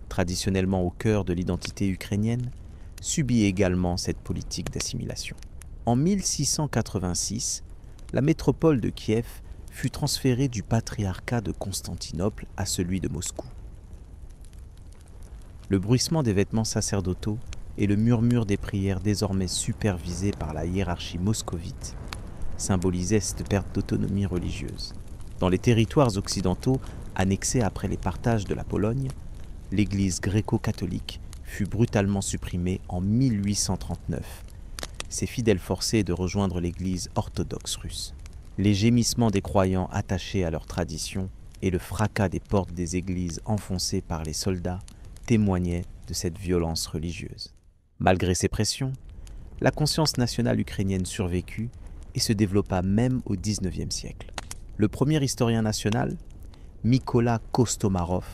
traditionnellement au cœur de l'identité ukrainienne, subit également cette politique d'assimilation. En 1686, la métropole de Kiev fut transférée du patriarcat de Constantinople à celui de Moscou. Le bruissement des vêtements sacerdotaux et le murmure des prières désormais supervisées par la hiérarchie moscovite symbolisaient cette perte d'autonomie religieuse. Dans les territoires occidentaux annexés après les partages de la Pologne, l'Église gréco-catholique fut brutalement supprimée en 1839, ses fidèles forcés de rejoindre l'Église orthodoxe russe. Les gémissements des croyants attachés à leur tradition et le fracas des portes des églises enfoncées par les soldats témoignaient de cette violence religieuse. Malgré ces pressions, la conscience nationale ukrainienne survécut et se développa même au XIXe siècle. Le premier historien national, Mykola Kostomarov,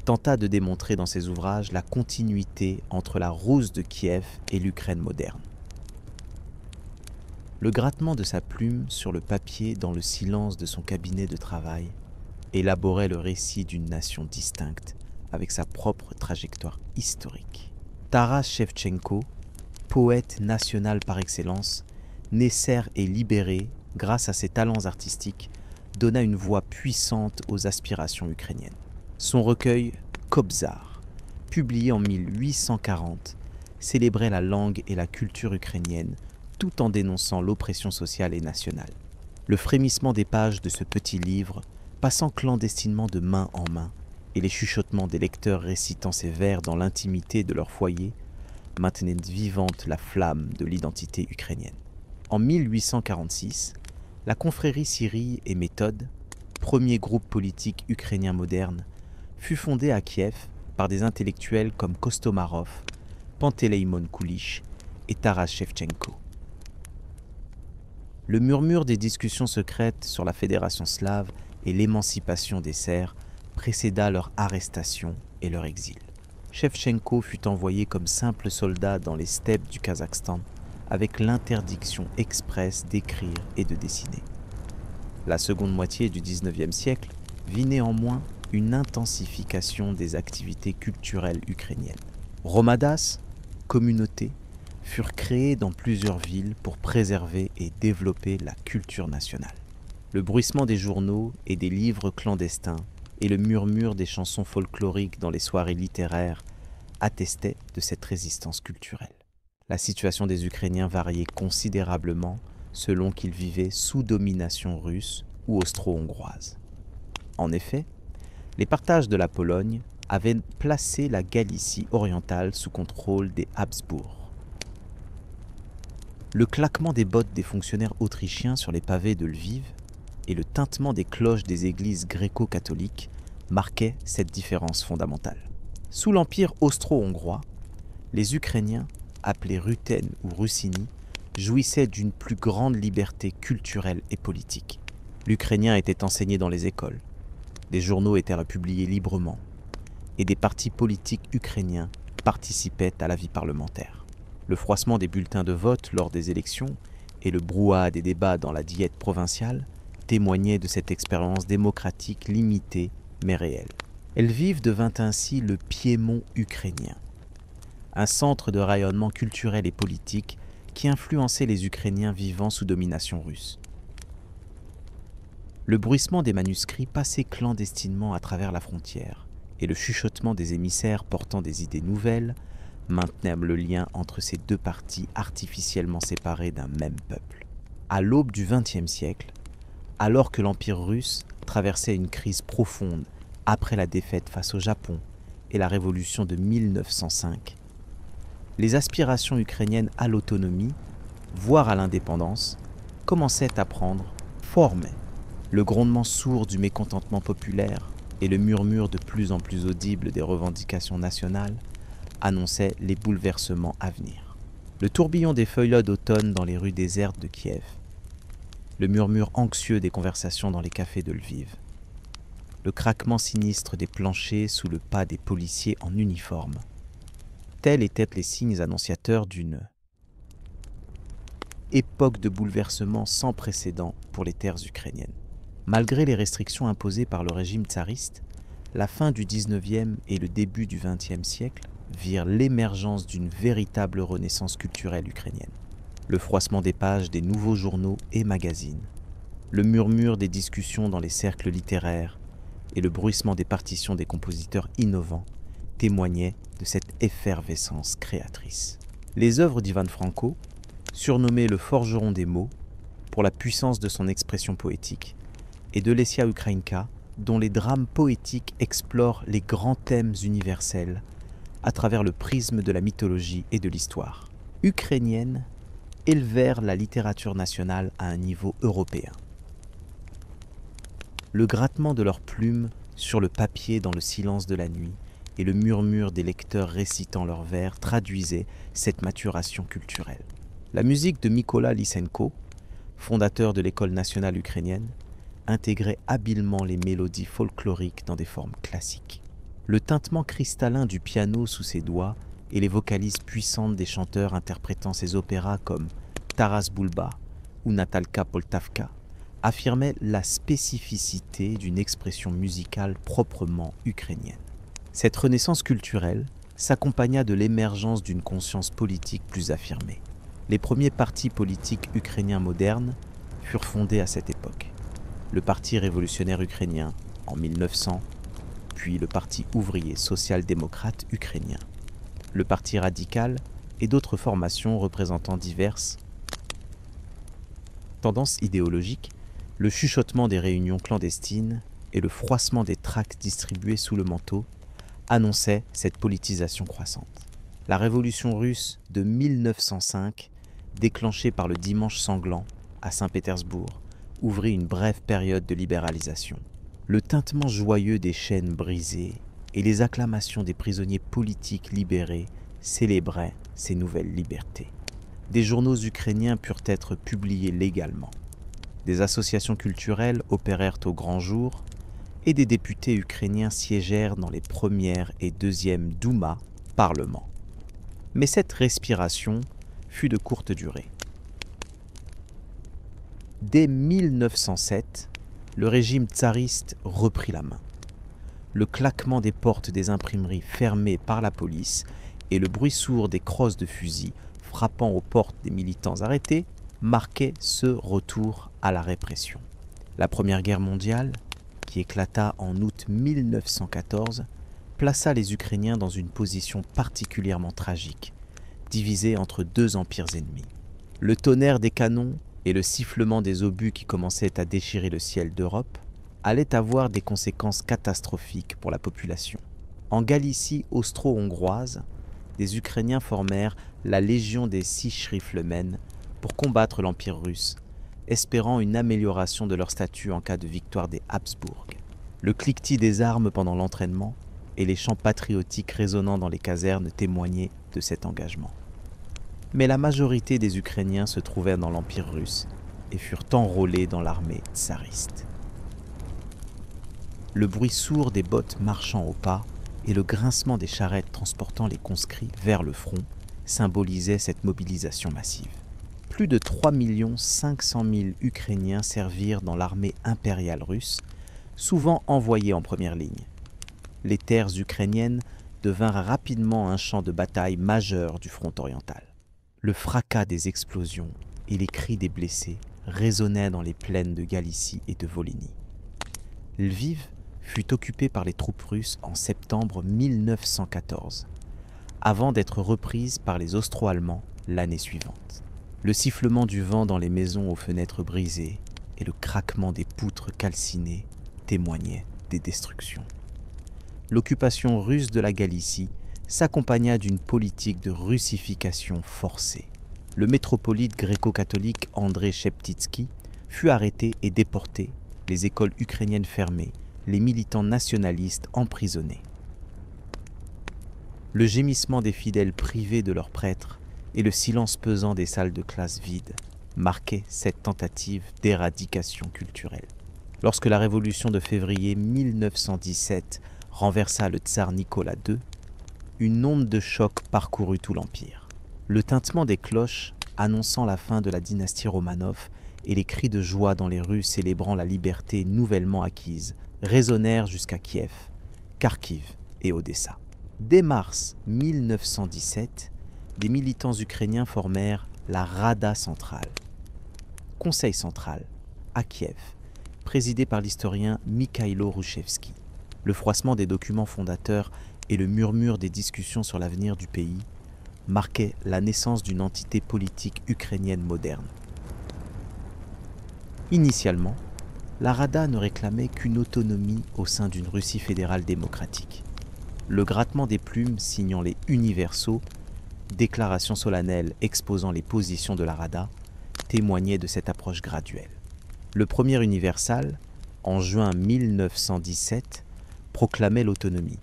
tenta de démontrer dans ses ouvrages la continuité entre la Rousse de Kiev et l'Ukraine moderne. Le grattement de sa plume sur le papier dans le silence de son cabinet de travail élaborait le récit d'une nation distincte avec sa propre trajectoire historique. Taras Shevchenko, poète national par excellence, naissaire et libéré grâce à ses talents artistiques, donna une voix puissante aux aspirations ukrainiennes. Son recueil « Kobzar », publié en 1840, célébrait la langue et la culture ukrainienne tout en dénonçant l'oppression sociale et nationale. Le frémissement des pages de ce petit livre, passant clandestinement de main en main, et les chuchotements des lecteurs récitant ces vers dans l'intimité de leur foyer, maintenaient vivante la flamme de l'identité ukrainienne. En 1846, la confrérie Syrie et Méthode, premier groupe politique ukrainien moderne, fut fondée à Kiev par des intellectuels comme Kostomarov, Panteleimon Kulich et Taras Shevchenko. Le murmure des discussions secrètes sur la fédération slave et l'émancipation des Serfs précéda leur arrestation et leur exil. Shevchenko fut envoyé comme simple soldat dans les steppes du Kazakhstan avec l'interdiction expresse d'écrire et de dessiner. La seconde moitié du XIXe siècle vit néanmoins une intensification des activités culturelles ukrainiennes. Romadas, communautés, furent créées dans plusieurs villes pour préserver et développer la culture nationale. Le bruissement des journaux et des livres clandestins et le murmure des chansons folkloriques dans les soirées littéraires attestaient de cette résistance culturelle. La situation des Ukrainiens variait considérablement selon qu'ils vivaient sous domination russe ou austro-hongroise. En effet, les partages de la Pologne avaient placé la Galicie orientale sous contrôle des Habsbourg. Le claquement des bottes des fonctionnaires autrichiens sur les pavés de Lviv et le tintement des cloches des églises gréco-catholiques marquaient cette différence fondamentale. Sous l'empire austro-hongrois, les Ukrainiens, appelés Rutènes ou Russini, jouissaient d'une plus grande liberté culturelle et politique. L'ukrainien était enseigné dans les écoles, des journaux étaient republiés librement, et des partis politiques ukrainiens participaient à la vie parlementaire. Le froissement des bulletins de vote lors des élections et le brouhaha des débats dans la diète provinciale témoignaient de cette expérience démocratique limitée mais réelle. Lviv devint ainsi le Piémont ukrainien, un centre de rayonnement culturel et politique qui influençait les Ukrainiens vivant sous domination russe. Le bruissement des manuscrits passait clandestinement à travers la frontière et le chuchotement des émissaires portant des idées nouvelles maintenait le lien entre ces deux parties artificiellement séparées d'un même peuple. À l'aube du XXe siècle, alors que l'Empire russe traversait une crise profonde après la défaite face au Japon et la révolution de 1905, les aspirations ukrainiennes à l'autonomie, voire à l'indépendance, commençaient à prendre forme. Le grondement sourd du mécontentement populaire et le murmure de plus en plus audible des revendications nationales annonçaient les bouleversements à venir. Le tourbillon des feuilles d'automne dans les rues désertes de Kiev, le murmure anxieux des conversations dans les cafés de Lviv, le craquement sinistre des planchers sous le pas des policiers en uniforme. Tels étaient les signes annonciateurs d'une époque de bouleversement sans précédent pour les terres ukrainiennes. Malgré les restrictions imposées par le régime tsariste, la fin du XIXe et le début du XXe siècle virent l'émergence d'une véritable renaissance culturelle ukrainienne. Le froissement des pages des nouveaux journaux et magazines, le murmure des discussions dans les cercles littéraires et le bruissement des partitions des compositeurs innovants témoignaient de cette effervescence créatrice. Les œuvres d'Ivan Franko, surnommé le forgeron des mots pour la puissance de son expression poétique, et de Lesia Ukraïnka, dont les drames poétiques explorent les grands thèmes universels à travers le prisme de la mythologie et de l'histoire ukrainienne, élevèrent la littérature nationale à un niveau européen. Le grattement de leurs plumes sur le papier dans le silence de la nuit et le murmure des lecteurs récitant leurs vers traduisaient cette maturation culturelle. La musique de Mykola Lysenko, fondateur de l'école nationale ukrainienne, intégrait habilement les mélodies folkloriques dans des formes classiques. Le tintement cristallin du piano sous ses doigts et les vocalises puissantes des chanteurs interprétant ses opéras comme Taras Bulba ou Natalka Poltavka affirmaient la spécificité d'une expression musicale proprement ukrainienne. Cette renaissance culturelle s'accompagna de l'émergence d'une conscience politique plus affirmée. Les premiers partis politiques ukrainiens modernes furent fondés à cette époque. Le Parti révolutionnaire ukrainien en 1900, puis le Parti ouvrier social-démocrate ukrainien, le Parti radical et d'autres formations représentant diverses tendances idéologiques, le chuchotement des réunions clandestines et le froissement des tracts distribués sous le manteau annonçaient cette politisation croissante. La révolution russe de 1905, déclenchée par le Dimanche sanglant à Saint-Pétersbourg, ouvrit une brève période de libéralisation. Le tintement joyeux des chaînes brisées et les acclamations des prisonniers politiques libérés célébraient ces nouvelles libertés. Des journaux ukrainiens purent être publiés légalement. Des associations culturelles opérèrent au grand jour et des députés ukrainiens siégèrent dans les premières et deuxièmes Douma, parlements. Mais cette respiration fut de courte durée. Dès 1907, le régime tsariste reprit la main. Le claquement des portes des imprimeries fermées par la police et le bruit sourd des crosses de fusil frappant aux portes des militants arrêtés marquaient ce retour à la répression. La Première Guerre mondiale, qui éclata en août 1914, plaça les Ukrainiens dans une position particulièrement tragique, divisés entre deux empires ennemis. Le tonnerre des canons et le sifflement des obus qui commençaient à déchirer le ciel d'Europe allaient avoir des conséquences catastrophiques pour la population. En Galicie austro-hongroise, des Ukrainiens formèrent la Légion des Six Riflemen pour combattre l'Empire russe, espérant une amélioration de leur statut en cas de victoire des Habsbourg. Le cliquetis des armes pendant l'entraînement et les chants patriotiques résonnant dans les casernes témoignaient de cet engagement. Mais la majorité des Ukrainiens se trouvaient dans l'Empire russe et furent enrôlés dans l'armée tsariste. Le bruit sourd des bottes marchant au pas et le grincement des charrettes transportant les conscrits vers le front symbolisaient cette mobilisation massive. Plus de 3 500 000 Ukrainiens servirent dans l'armée impériale russe, souvent envoyés en première ligne. Les terres ukrainiennes devinrent rapidement un champ de bataille majeur du front oriental. Le fracas des explosions et les cris des blessés résonnaient dans les plaines de Galicie et de Volhynie. Lviv fut occupée par les troupes russes en septembre 1914, avant d'être reprise par les Austro-Allemands l'année suivante. Le sifflement du vent dans les maisons aux fenêtres brisées et le craquement des poutres calcinées témoignaient des destructions. L'occupation russe de la Galicie s'accompagna d'une politique de russification forcée. Le métropolite gréco-catholique André Sheptytsky fut arrêté et déporté, les écoles ukrainiennes fermées, les militants nationalistes emprisonnés. Le gémissement des fidèles privés de leurs prêtres et le silence pesant des salles de classe vides marquait cette tentative d'éradication culturelle. Lorsque la révolution de février 1917 renversa le tsar Nicolas II, une onde de choc parcourut tout l'Empire. Le tintement des cloches annonçant la fin de la dynastie Romanov et les cris de joie dans les rues célébrant la liberté nouvellement acquise résonnèrent jusqu'à Kiev, Kharkiv et Odessa. Dès mars 1917, des militants ukrainiens formèrent la Rada centrale, Conseil central, à Kiev, présidé par l'historien Mikhailo Hrushevsky. Le froissement des documents fondateurs et le murmure des discussions sur l'avenir du pays marquaient la naissance d'une entité politique ukrainienne moderne. Initialement, la Rada ne réclamait qu'une autonomie au sein d'une Russie fédérale démocratique. Le grattement des plumes signant les universaux, déclaration solennelle exposant les positions de la Rada, témoignait de cette approche graduelle. Le premier universal, en juin 1917, proclamait l'autonomie.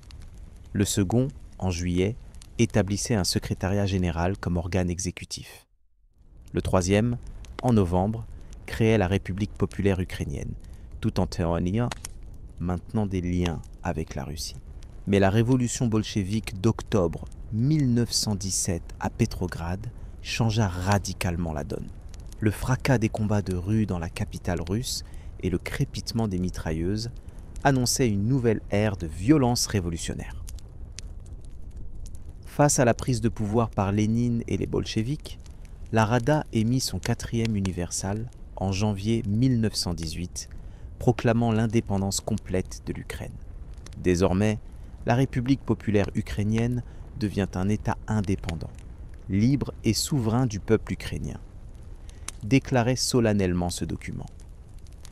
Le second, en juillet, établissait un secrétariat général comme organe exécutif. Le troisième, en novembre, créait la République populaire ukrainienne, tout en maintenant des liens avec la Russie. Mais la révolution bolchevique d'octobre 1917 à Petrograd changea radicalement la donne. Le fracas des combats de rue dans la capitale russe et le crépitement des mitrailleuses annonçaient une nouvelle ère de violence révolutionnaire. Face à la prise de pouvoir par Lénine et les bolcheviks, la Rada émit son quatrième universal en janvier 1918, proclamant l'indépendance complète de l'Ukraine. Désormais, la République populaire ukrainienne devient un État indépendant, libre et souverain du peuple ukrainien, déclarait solennellement ce document.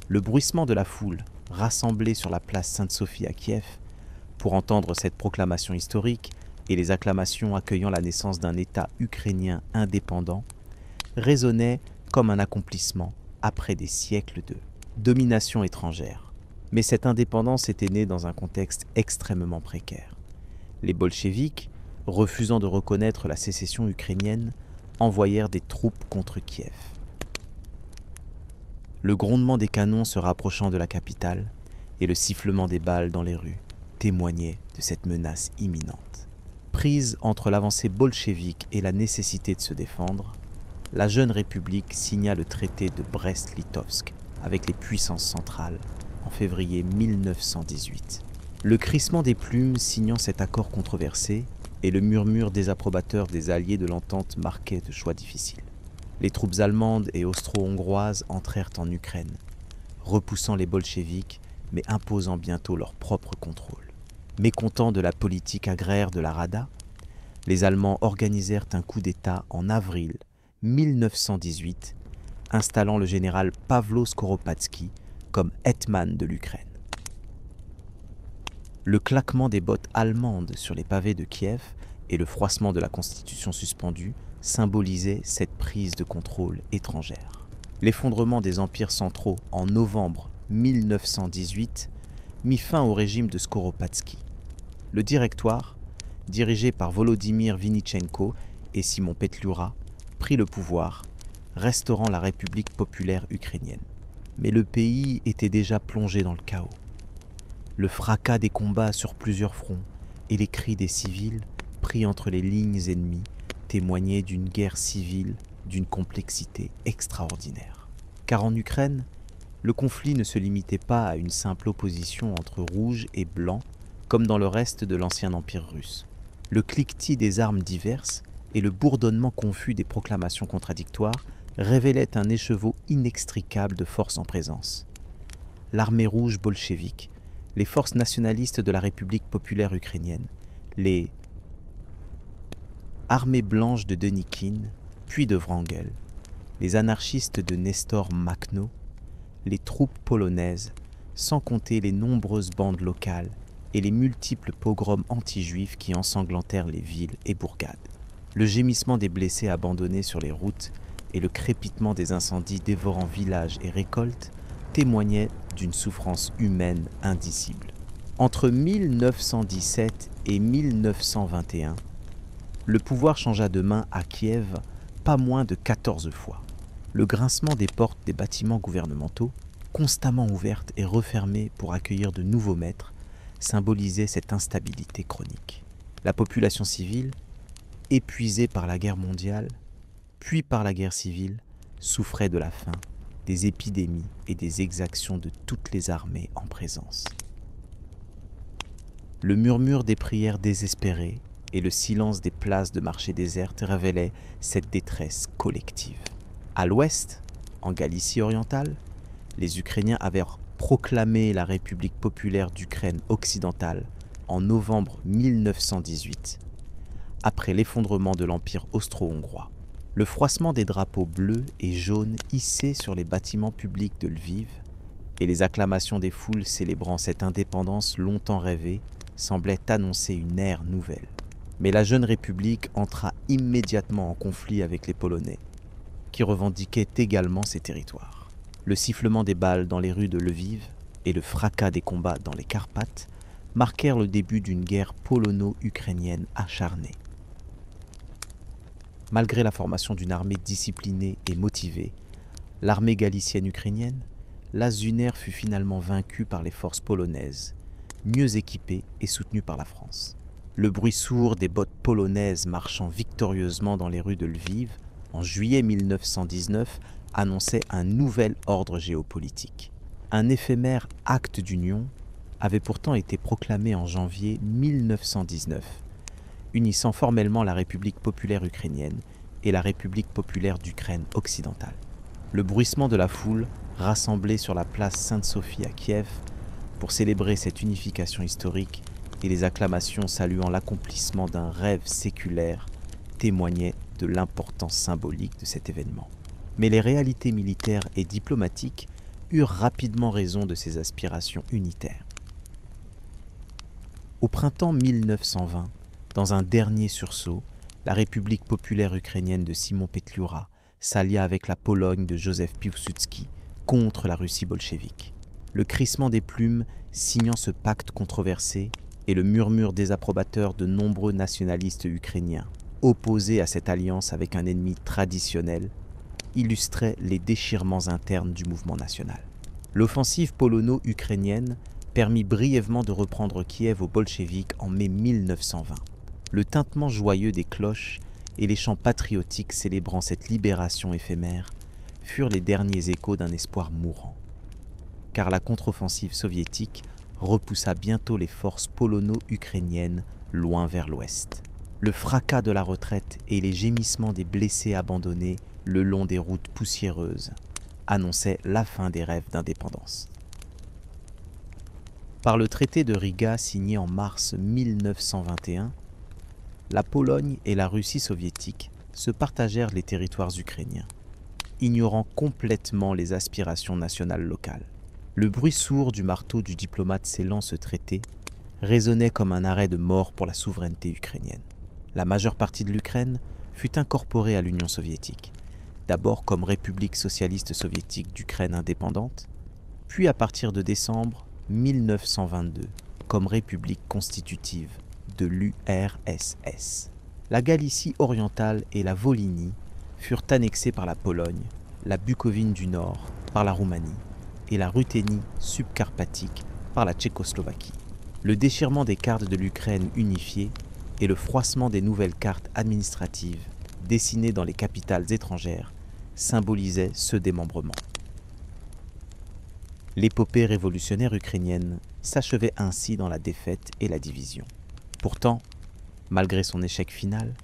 Le bruissement de la foule rassemblée sur la place Sainte-Sophie à Kiev pour entendre cette proclamation historique et les acclamations accueillant la naissance d'un État ukrainien indépendant résonnait comme un accomplissement après des siècles de domination étrangère. Mais cette indépendance était née dans un contexte extrêmement précaire. Les bolcheviks, refusant de reconnaître la sécession ukrainienne, envoyèrent des troupes contre Kiev. Le grondement des canons se rapprochant de la capitale et le sifflement des balles dans les rues témoignaient de cette menace imminente. Prise entre l'avancée bolchevique et la nécessité de se défendre, la jeune République signa le traité de Brest-Litovsk avec les puissances centrales en février 1918. Le crissement des plumes signant cet accord controversé et le murmure désapprobateur des alliés de l'entente marquaient de choix difficiles. Les troupes allemandes et austro-hongroises entrèrent en Ukraine, repoussant les bolcheviks mais imposant bientôt leur propre contrôle. Mécontents de la politique agraire de la Rada, les Allemands organisèrent un coup d'État en avril 1918, installant le général Pavlo Skoropadsky comme hetman de l'Ukraine. Le claquement des bottes allemandes sur les pavés de Kiev et le froissement de la Constitution suspendue symbolisaient cette prise de contrôle étrangère. L'effondrement des empires centraux en novembre 1918 mit fin au régime de Skoropadsky. Le Directoire, dirigé par Volodymyr Vinnytchenko et Simon Petliura, prit le pouvoir, restaurant la République populaire ukrainienne. Mais le pays était déjà plongé dans le chaos. Le fracas des combats sur plusieurs fronts et les cris des civils pris entre les lignes ennemies témoignaient d'une guerre civile d'une complexité extraordinaire. Car en Ukraine, le conflit ne se limitait pas à une simple opposition entre rouges et blancs comme dans le reste de l'ancien empire russe. Le cliquetis des armes diverses et le bourdonnement confus des proclamations contradictoires révélaient un écheveau inextricable de forces en présence. L'armée rouge bolchevique, les forces nationalistes de la République populaire ukrainienne, les armées blanches de Denikine, puis de Wrangel, les anarchistes de Nestor Makhno, les troupes polonaises, sans compter les nombreuses bandes locales et les multiples pogroms anti-juifs qui ensanglantèrent les villes et bourgades. Le gémissement des blessés abandonnés sur les routes et le crépitement des incendies dévorant villages et récoltes témoignaient d'une souffrance humaine indicible. Entre 1917 et 1921, le pouvoir changea de main à Kiev pas moins de 14 fois. Le grincement des portes des bâtiments gouvernementaux, constamment ouvertes et refermées pour accueillir de nouveaux maîtres, symbolisait cette instabilité chronique. La population civile, épuisée par la guerre mondiale, puis par la guerre civile, souffrait de la faim, des épidémies et des exactions de toutes les armées en présence. Le murmure des prières désespérées et le silence des places de marché désertes révélaient cette détresse collective. À l'ouest, en Galicie orientale, les Ukrainiens avaient proclamé la République populaire d'Ukraine occidentale en novembre 1918, après l'effondrement de l'Empire austro-hongrois. Le froissement des drapeaux bleus et jaunes hissés sur les bâtiments publics de Lviv et les acclamations des foules célébrant cette indépendance longtemps rêvée semblaient annoncer une ère nouvelle. Mais la jeune République entra immédiatement en conflit avec les Polonais, qui revendiquaient également ces territoires. Le sifflement des balles dans les rues de Lviv et le fracas des combats dans les Carpates marquèrent le début d'une guerre polono-ukrainienne acharnée. Malgré la formation d'une armée disciplinée et motivée, l'armée galicienne ukrainienne, l'Azuner fut finalement vaincue par les forces polonaises, mieux équipées et soutenues par la France. Le bruit sourd des bottes polonaises marchant victorieusement dans les rues de Lviv en juillet 1919 annonçait un nouvel ordre géopolitique. Un éphémère acte d'union avait pourtant été proclamé en janvier 1919, unissant formellement la République populaire ukrainienne et la République populaire d'Ukraine occidentale. Le bruissement de la foule rassemblée sur la place Sainte-Sophie à Kiev pour célébrer cette unification historique et les acclamations saluant l'accomplissement d'un rêve séculaire témoignaient de l'importance symbolique de cet événement. Mais les réalités militaires et diplomatiques eurent rapidement raison de ces aspirations unitaires. Au printemps 1920, dans un dernier sursaut, la République populaire ukrainienne de Simon Petliura s'allia avec la Pologne de Józef Piłsudski contre la Russie bolchevique. Le crissement des plumes signant ce pacte controversé et le murmure désapprobateur de nombreux nationalistes ukrainiens, opposés à cette alliance avec un ennemi traditionnel, illustraient les déchirements internes du mouvement national. L'offensive polono-ukrainienne permit brièvement de reprendre Kiev aux bolcheviks en mai 1920. Le tintement joyeux des cloches et les chants patriotiques célébrant cette libération éphémère furent les derniers échos d'un espoir mourant. Car la contre-offensive soviétique repoussa bientôt les forces polono-ukrainiennes loin vers l'ouest. Le fracas de la retraite et les gémissements des blessés abandonnés le long des routes poussiéreuses annonçaient la fin des rêves d'indépendance. Par le traité de Riga signé en mars 1921, la Pologne et la Russie soviétique se partagèrent les territoires ukrainiens, ignorant complètement les aspirations nationales locales. Le bruit sourd du marteau du diplomate scellant ce traité résonnait comme un arrêt de mort pour la souveraineté ukrainienne. La majeure partie de l'Ukraine fut incorporée à l'Union soviétique, d'abord comme République socialiste soviétique d'Ukraine indépendante, puis à partir de décembre 1922 comme République constitutive de l'URSS. La Galicie orientale et la Volhynie furent annexées par la Pologne, la Bucovine du Nord par la Roumanie et la Ruthénie subcarpatique par la Tchécoslovaquie. Le déchirement des cartes de l'Ukraine unifiée et le froissement des nouvelles cartes administratives dessinées dans les capitales étrangères symbolisaient ce démembrement. L'épopée révolutionnaire ukrainienne s'achevait ainsi dans la défaite et la division. Pourtant, malgré son échec final,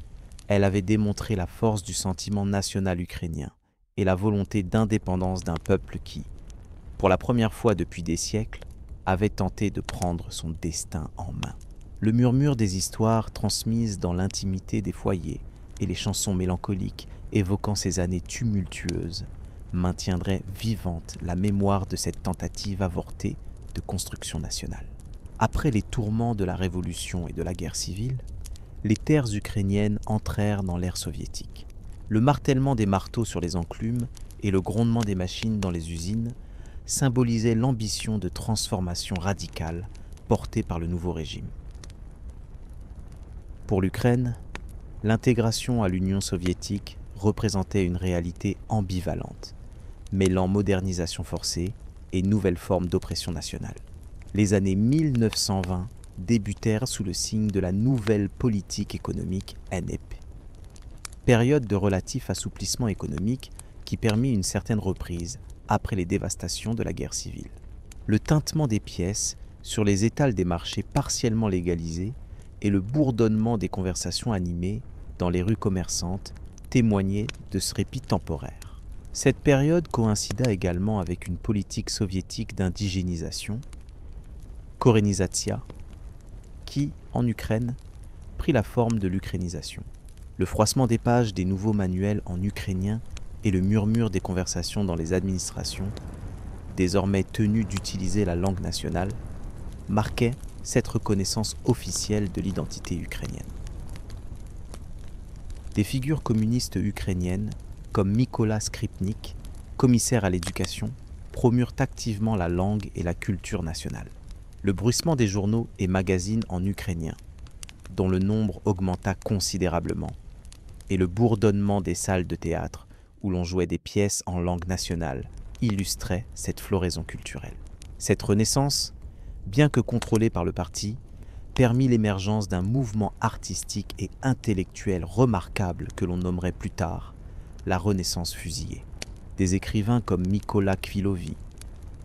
elle avait démontré la force du sentiment national ukrainien et la volonté d'indépendance d'un peuple qui, pour la première fois depuis des siècles, avait tenté de prendre son destin en main. Le murmure des histoires transmises dans l'intimité des foyers et les chansons mélancoliques évoquant ces années tumultueuses maintiendraient vivante la mémoire de cette tentative avortée de construction nationale. Après les tourments de la Révolution et de la guerre civile, les terres ukrainiennes entrèrent dans l'ère soviétique. Le martèlement des marteaux sur les enclumes et le grondement des machines dans les usines symbolisaient l'ambition de transformation radicale portée par le nouveau régime. Pour l'Ukraine, l'intégration à l'Union soviétique représentaient une réalité ambivalente, mêlant modernisation forcée et nouvelles formes d'oppression nationale. Les années 1920 débutèrent sous le signe de la nouvelle politique économique NEP. Période de relatif assouplissement économique qui permit une certaine reprise après les dévastations de la guerre civile. Le tintement des pièces sur les étals des marchés partiellement légalisés et le bourdonnement des conversations animées dans les rues commerçantes témoignaient de ce répit temporaire. Cette période coïncida également avec une politique soviétique d'indigénisation, Korenizatia, qui, en Ukraine, prit la forme de l'ukrainisation. Le froissement des pages des nouveaux manuels en ukrainien et le murmure des conversations dans les administrations, désormais tenues d'utiliser la langue nationale, marquaient cette reconnaissance officielle de l'identité ukrainienne. Des figures communistes ukrainiennes, comme Mykola Skripnik, commissaire à l'éducation, promurent activement la langue et la culture nationale. Le bruissement des journaux et magazines en ukrainien, dont le nombre augmenta considérablement, et le bourdonnement des salles de théâtre où l'on jouait des pièces en langue nationale illustraient cette floraison culturelle. Cette renaissance, bien que contrôlée par le parti, permit l'émergence d'un mouvement artistique et intellectuel remarquable que l'on nommerait plus tard la Renaissance fusillée. Des écrivains comme Mykola Kvilovi,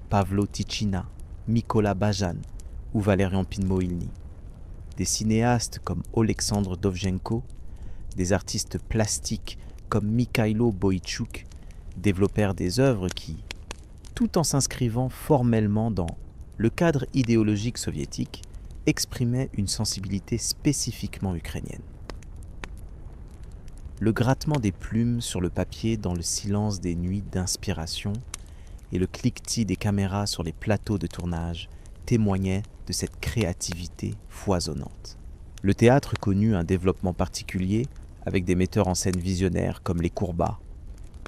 Pavlo Tychina, Mykola Bajan ou Valerian Pinmoilny, des cinéastes comme Oleksandr Dovzhenko, des artistes plastiques comme Mikhailo Boïtchouk développèrent des œuvres qui, tout en s'inscrivant formellement dans le cadre idéologique soviétique, exprimaient une sensibilité spécifiquement ukrainienne. Le grattement des plumes sur le papier dans le silence des nuits d'inspiration et le cliquetis des caméras sur les plateaux de tournage témoignaient de cette créativité foisonnante. Le théâtre connut un développement particulier avec des metteurs en scène visionnaires comme les Kourba,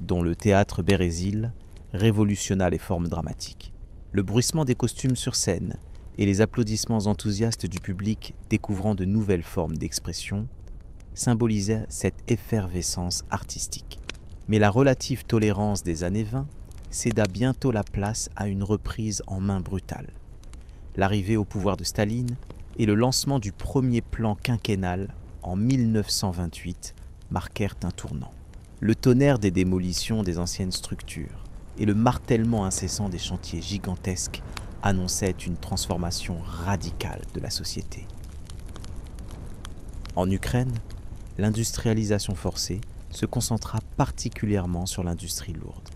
dont le théâtre Bérézil révolutionna les formes dramatiques. Le bruissement des costumes sur scène et les applaudissements enthousiastes du public découvrant de nouvelles formes d'expression symbolisaient cette effervescence artistique. Mais la relative tolérance des années 20 céda bientôt la place à une reprise en main brutale. L'arrivée au pouvoir de Staline et le lancement du premier plan quinquennal en 1928 marquèrent un tournant. Le tonnerre des démolitions des anciennes structures et le martèlement incessant des chantiers gigantesques annonçaient une transformation radicale de la société. En Ukraine, l'industrialisation forcée se concentra particulièrement sur l'industrie lourde.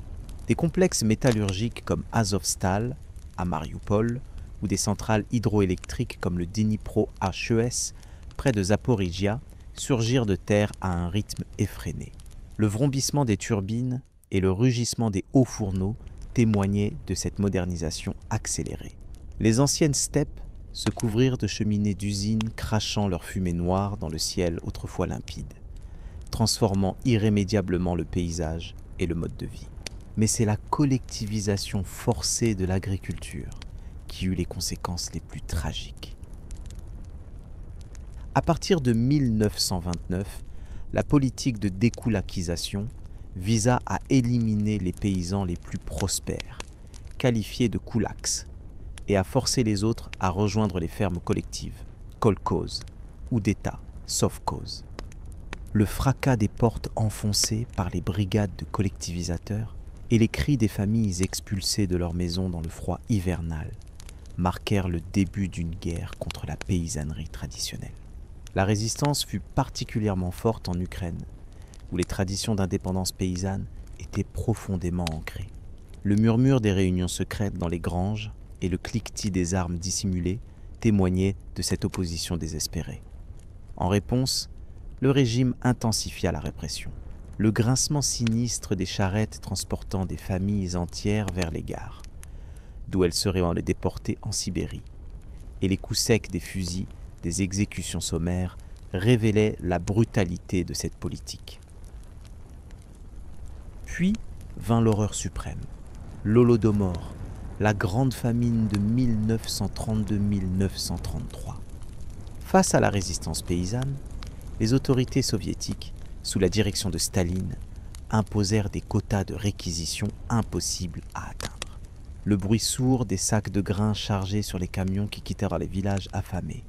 Des complexes métallurgiques comme Azovstal, à Mariupol, ou des centrales hydroélectriques comme le Dnipro HES, près de Zaporijia, surgirent de terre à un rythme effréné. Le vrombissement des turbines et le rugissement des hauts fourneaux témoignaient de cette modernisation accélérée. Les anciennes steppes se couvrirent de cheminées d'usines crachant leur fumée noire dans le ciel autrefois limpide, transformant irrémédiablement le paysage et le mode de vie. Mais c'est la collectivisation forcée de l'agriculture qui eut les conséquences les plus tragiques. À partir de 1929, la politique de dékoulakisation visa à éliminer les paysans les plus prospères, qualifiés de koulaks, et à forcer les autres à rejoindre les fermes collectives, kolkhozes, ou d'État, sovkhozes. Le fracas des portes enfoncées par les brigades de collectivisateurs et les cris des familles expulsées de leurs maisons dans le froid hivernal marquèrent le début d'une guerre contre la paysannerie traditionnelle. La résistance fut particulièrement forte en Ukraine, où les traditions d'indépendance paysanne étaient profondément ancrées. Le murmure des réunions secrètes dans les granges et le cliquetis des armes dissimulées témoignaient de cette opposition désespérée. En réponse, le régime intensifia la répression. Le grincement sinistre des charrettes transportant des familles entières vers les gares, d'où elles seraient déportées en Sibérie, et les coups secs des fusils des exécutions sommaires révélaient la brutalité de cette politique. Puis vint l'horreur suprême, l'Holodomor, la grande famine de 1932-1933. Face à la résistance paysanne, les autorités soviétiques, sous la direction de Staline, imposèrent des quotas de réquisition impossibles à atteindre. Le bruit sourd des sacs de grains chargés sur les camions qui quittèrent les villages affamés,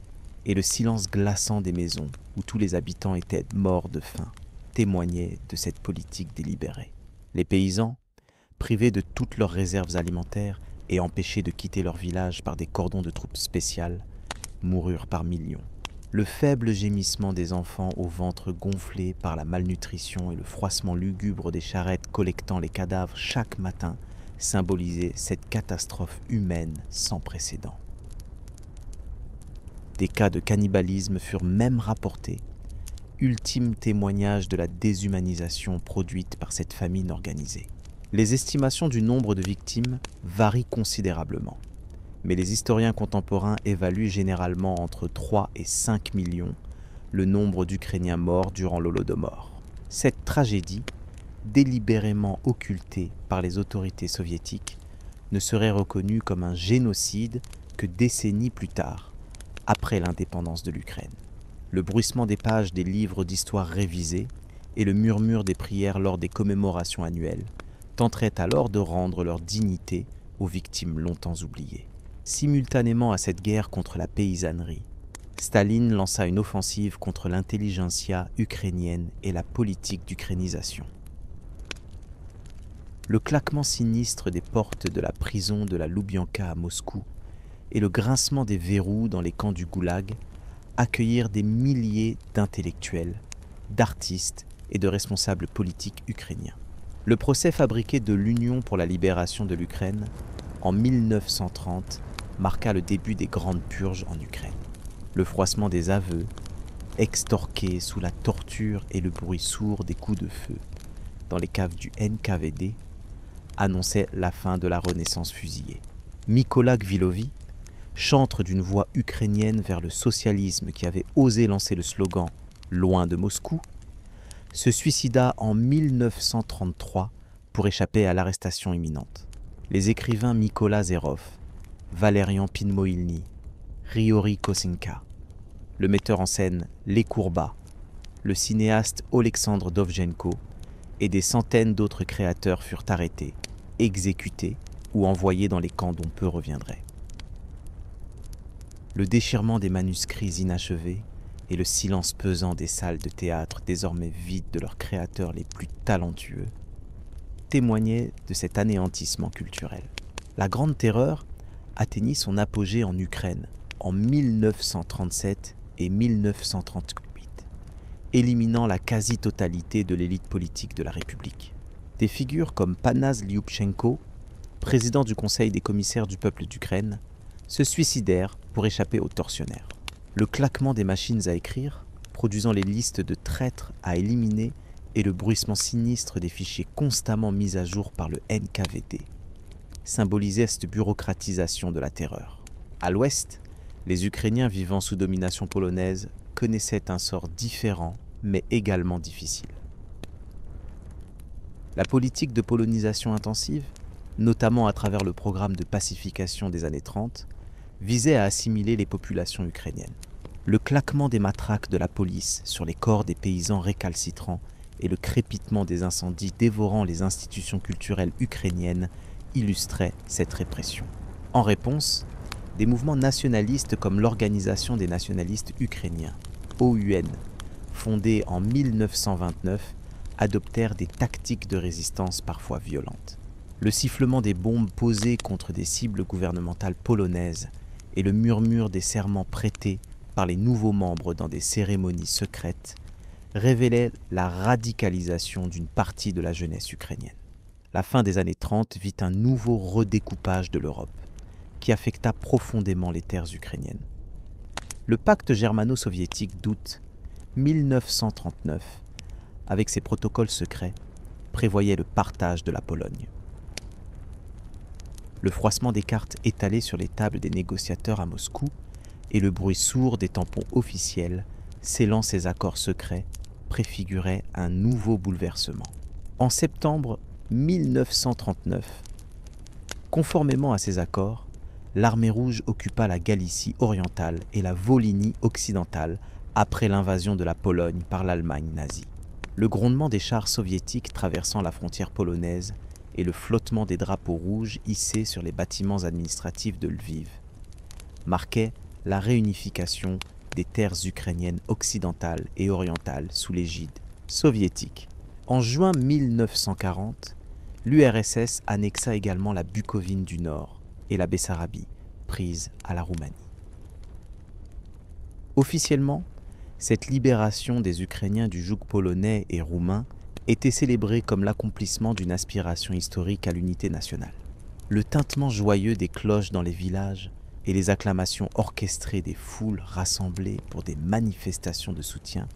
et le silence glaçant des maisons où tous les habitants étaient morts de faim, témoignaient de cette politique délibérée. Les paysans, privés de toutes leurs réserves alimentaires et empêchés de quitter leur village par des cordons de troupes spéciales, moururent par millions. Le faible gémissement des enfants au ventre gonflé par la malnutrition et le froissement lugubre des charrettes collectant les cadavres chaque matin symbolisaient cette catastrophe humaine sans précédent. Des cas de cannibalisme furent même rapportés, ultime témoignage de la déshumanisation produite par cette famine organisée. Les estimations du nombre de victimes varient considérablement, mais les historiens contemporains évaluent généralement entre 3 et 5 millions le nombre d'Ukrainiens morts durant l'Holodomor. Cette tragédie, délibérément occultée par les autorités soviétiques, ne serait reconnue comme un génocide que décennies plus tard, après l'indépendance de l'Ukraine. Le bruissement des pages des livres d'histoire révisés et le murmure des prières lors des commémorations annuelles tenteraient alors de rendre leur dignité aux victimes longtemps oubliées. Simultanément à cette guerre contre la paysannerie, Staline lança une offensive contre l'intelligentsia ukrainienne et la politique d'ukrainisation. Le claquement sinistre des portes de la prison de la Loubianka à Moscou et le grincement des verrous dans les camps du Goulag accueillirent des milliers d'intellectuels, d'artistes et de responsables politiques ukrainiens. Le procès fabriqué de l'Union pour la libération de l'Ukraine en 1930 marqua le début des grandes purges en Ukraine. Le froissement des aveux, extorqués sous la torture et le bruit sourd des coups de feu dans les caves du NKVD annonçait la fin de la Renaissance fusillée. Mykola Gvilovi, chantre d'une voix ukrainienne vers le socialisme qui avait osé lancer le slogan « Loin de Moscou », se suicida en 1933 pour échapper à l'arrestation imminente. Les écrivains Mykola Zerov, Valerian Pinmoilny, Ryori Kosinka, le metteur en scène Les Courbat, le cinéaste Oleksandr Dovzhenko et des centaines d'autres créateurs furent arrêtés, exécutés ou envoyés dans les camps dont peu reviendraient. Le déchirement des manuscrits inachevés et le silence pesant des salles de théâtre désormais vides de leurs créateurs les plus talentueux témoignaient de cet anéantissement culturel. La Grande Terreur atteignit son apogée en Ukraine en 1937 et 1938, éliminant la quasi-totalité de l'élite politique de la République. Des figures comme Panas Lyubchenko, président du Conseil des commissaires du peuple d'Ukraine, se suicidèrent pour échapper aux tortionnaires. Le claquement des machines à écrire, produisant les listes de traîtres à éliminer, et le bruissement sinistre des fichiers constamment mis à jour par le NKVD symbolisaient cette bureaucratisation de la terreur. À l'ouest, les Ukrainiens vivant sous domination polonaise connaissaient un sort différent, mais également difficile. La politique de polonisation intensive, notamment à travers le programme de pacification des années 30, visait à assimiler les populations ukrainiennes. Le claquement des matraques de la police sur les corps des paysans récalcitrants et le crépitement des incendies dévorant les institutions culturelles ukrainiennes illustraient cette répression. En réponse, des mouvements nationalistes comme l'Organisation des nationalistes ukrainiens, OUN, fondée en 1929, adoptèrent des tactiques de résistance parfois violentes. Le sifflement des bombes posées contre des cibles gouvernementales polonaises et le murmure des serments prêtés par les nouveaux membres dans des cérémonies secrètes révélaient la radicalisation d'une partie de la jeunesse ukrainienne. La fin des années 30 vit un nouveau redécoupage de l'Europe, qui affecta profondément les terres ukrainiennes. Le pacte germano-soviétique d'août 1939, avec ses protocoles secrets, prévoyait le partage de la Pologne. Le froissement des cartes étalées sur les tables des négociateurs à Moscou et le bruit sourd des tampons officiels scellant ces accords secrets préfiguraient un nouveau bouleversement. En septembre 1939, conformément à ces accords, l'armée rouge occupa la Galicie orientale et la Volhynie occidentale après l'invasion de la Pologne par l'Allemagne nazie. Le grondement des chars soviétiques traversant la frontière polonaise et le flottement des drapeaux rouges hissés sur les bâtiments administratifs de Lviv marquaient la réunification des terres ukrainiennes occidentales et orientales sous l'égide soviétique. En juin 1940, l'URSS annexa également la Bucovine du Nord et la Bessarabie, prise à la Roumanie. Officiellement, cette libération des Ukrainiens du joug polonais et roumain était célébrée comme l'accomplissement d'une aspiration historique à l'unité nationale. Le tintement joyeux des cloches dans les villages et les acclamations orchestrées des foules rassemblées pour des manifestations de soutien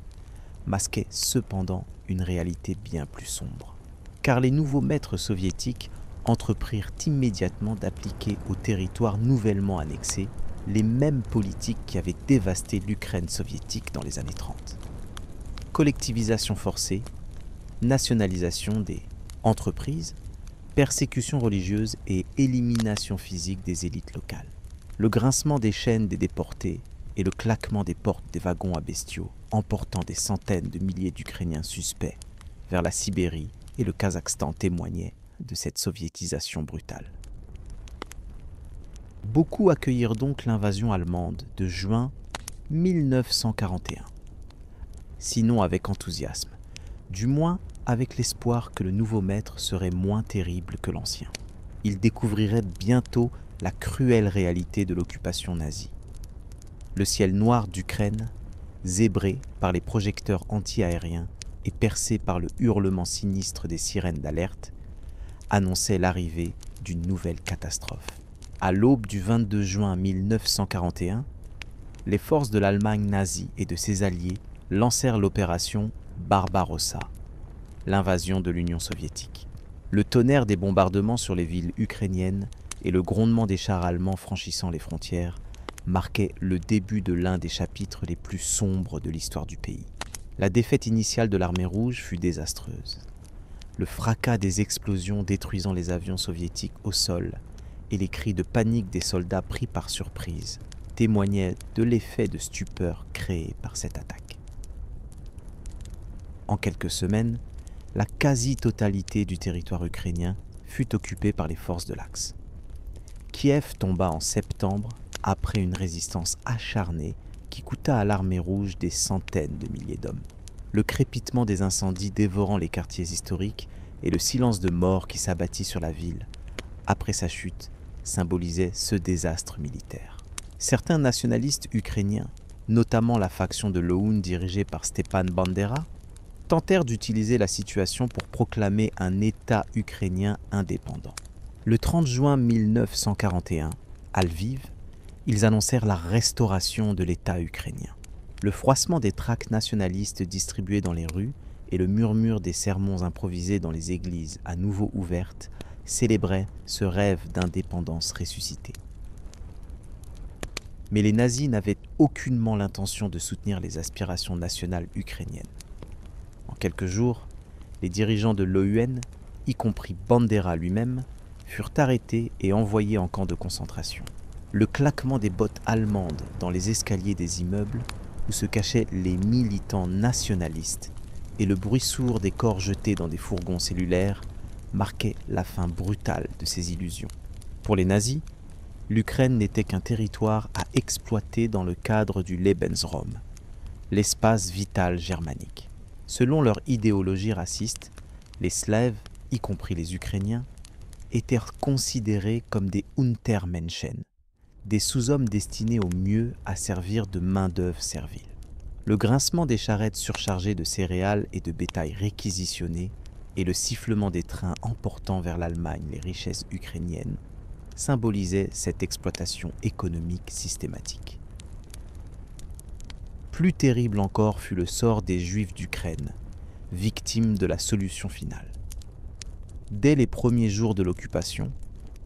masquaient cependant une réalité bien plus sombre. Car les nouveaux maîtres soviétiques entreprirent immédiatement d'appliquer au territoire nouvellement annexé les mêmes politiques qui avaient dévasté l'Ukraine soviétique dans les années 30. Collectivisation forcée, nationalisation des entreprises, persécution religieuse et élimination physique des élites locales. Le grincement des chaînes des déportés et le claquement des portes des wagons à bestiaux emportant des centaines de milliers d'Ukrainiens suspects vers la Sibérie et le Kazakhstan témoignaient de cette soviétisation brutale. Beaucoup accueillirent donc l'invasion allemande de juin 1941. Sinon avec enthousiasme, du moins avec l'espoir que le nouveau maître serait moins terrible que l'ancien. Ils découvriraient bientôt la cruelle réalité de l'occupation nazie. Le ciel noir d'Ukraine, zébré par les projecteurs anti-aériens et percé par le hurlement sinistre des sirènes d'alerte, annonçait l'arrivée d'une nouvelle catastrophe. À l'aube du 22 juin 1941, les forces de l'Allemagne nazie et de ses alliés lancèrent l'opération Barbarossa, l'invasion de l'Union soviétique. Le tonnerre des bombardements sur les villes ukrainiennes et le grondement des chars allemands franchissant les frontières marquaient le début de l'un des chapitres les plus sombres de l'histoire du pays. La défaite initiale de l'armée rouge fut désastreuse. Le fracas des explosions détruisant les avions soviétiques au sol et les cris de panique des soldats pris par surprise témoignaient de l'effet de stupeur créé par cette attaque. En quelques semaines, la quasi-totalité du territoire ukrainien fut occupée par les forces de l'Axe. Kiev tomba en septembre après une résistance acharnée qui coûta à l'armée rouge des centaines de milliers d'hommes. Le crépitement des incendies dévorant les quartiers historiques et le silence de mort qui s'abattit sur la ville après sa chute symbolisaient ce désastre militaire. Certains nationalistes ukrainiens, notamment la faction de l'OUN dirigée par Stepan Bandera, tentèrent d'utiliser la situation pour proclamer un État ukrainien indépendant. Le 30 juin 1941, à Lviv, ils annoncèrent la restauration de l'État ukrainien. Le froissement des tracts nationalistes distribués dans les rues et le murmure des sermons improvisés dans les églises à nouveau ouvertes célébraient ce rêve d'indépendance ressuscité. Mais les nazis n'avaient aucunement l'intention de soutenir les aspirations nationales ukrainiennes. En quelques jours, les dirigeants de l'OUN, y compris Bandera lui-même, furent arrêtés et envoyés en camp de concentration. Le claquement des bottes allemandes dans les escaliers des immeubles où se cachaient les militants nationalistes et le bruit sourd des corps jetés dans des fourgons cellulaires marquaient la fin brutale de ces illusions. Pour les nazis, l'Ukraine n'était qu'un territoire à exploiter dans le cadre du Lebensraum, l'espace vital germanique. Selon leur idéologie raciste, les Slaves, y compris les Ukrainiens, étaient considérés comme des Untermenschen, des sous-hommes destinés au mieux à servir de main-d'œuvre servile. Le grincement des charrettes surchargées de céréales et de bétail réquisitionné et le sifflement des trains emportant vers l'Allemagne les richesses ukrainiennes symbolisaient cette exploitation économique systématique. Plus terrible encore fut le sort des Juifs d'Ukraine, victimes de la solution finale. Dès les premiers jours de l'occupation,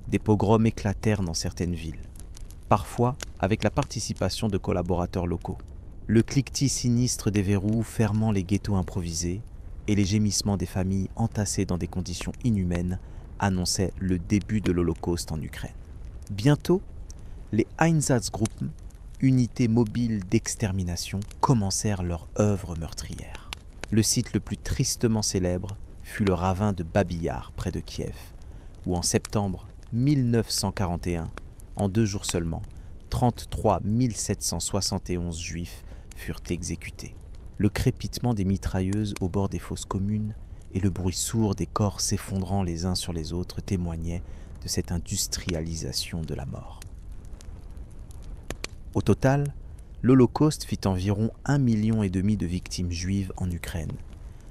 des pogroms éclatèrent dans certaines villes, parfois avec la participation de collaborateurs locaux. Le cliquetis sinistre des verrous fermant les ghettos improvisés et les gémissements des familles entassées dans des conditions inhumaines annonçaient le début de l'Holocauste en Ukraine. Bientôt, les Einsatzgruppen, unités mobiles d'extermination, commencèrent leur œuvre meurtrière. Le site le plus tristement célèbre fut le ravin de Babi Yar, près de Kiev, où en septembre 1941, en 2 jours seulement, 33 771 juifs furent exécutés. Le crépitement des mitrailleuses au bord des fosses communes et le bruit sourd des corps s'effondrant les uns sur les autres témoignaient de cette industrialisation de la mort. Au total, l'Holocauste fit environ 1,5 million de victimes juives en Ukraine,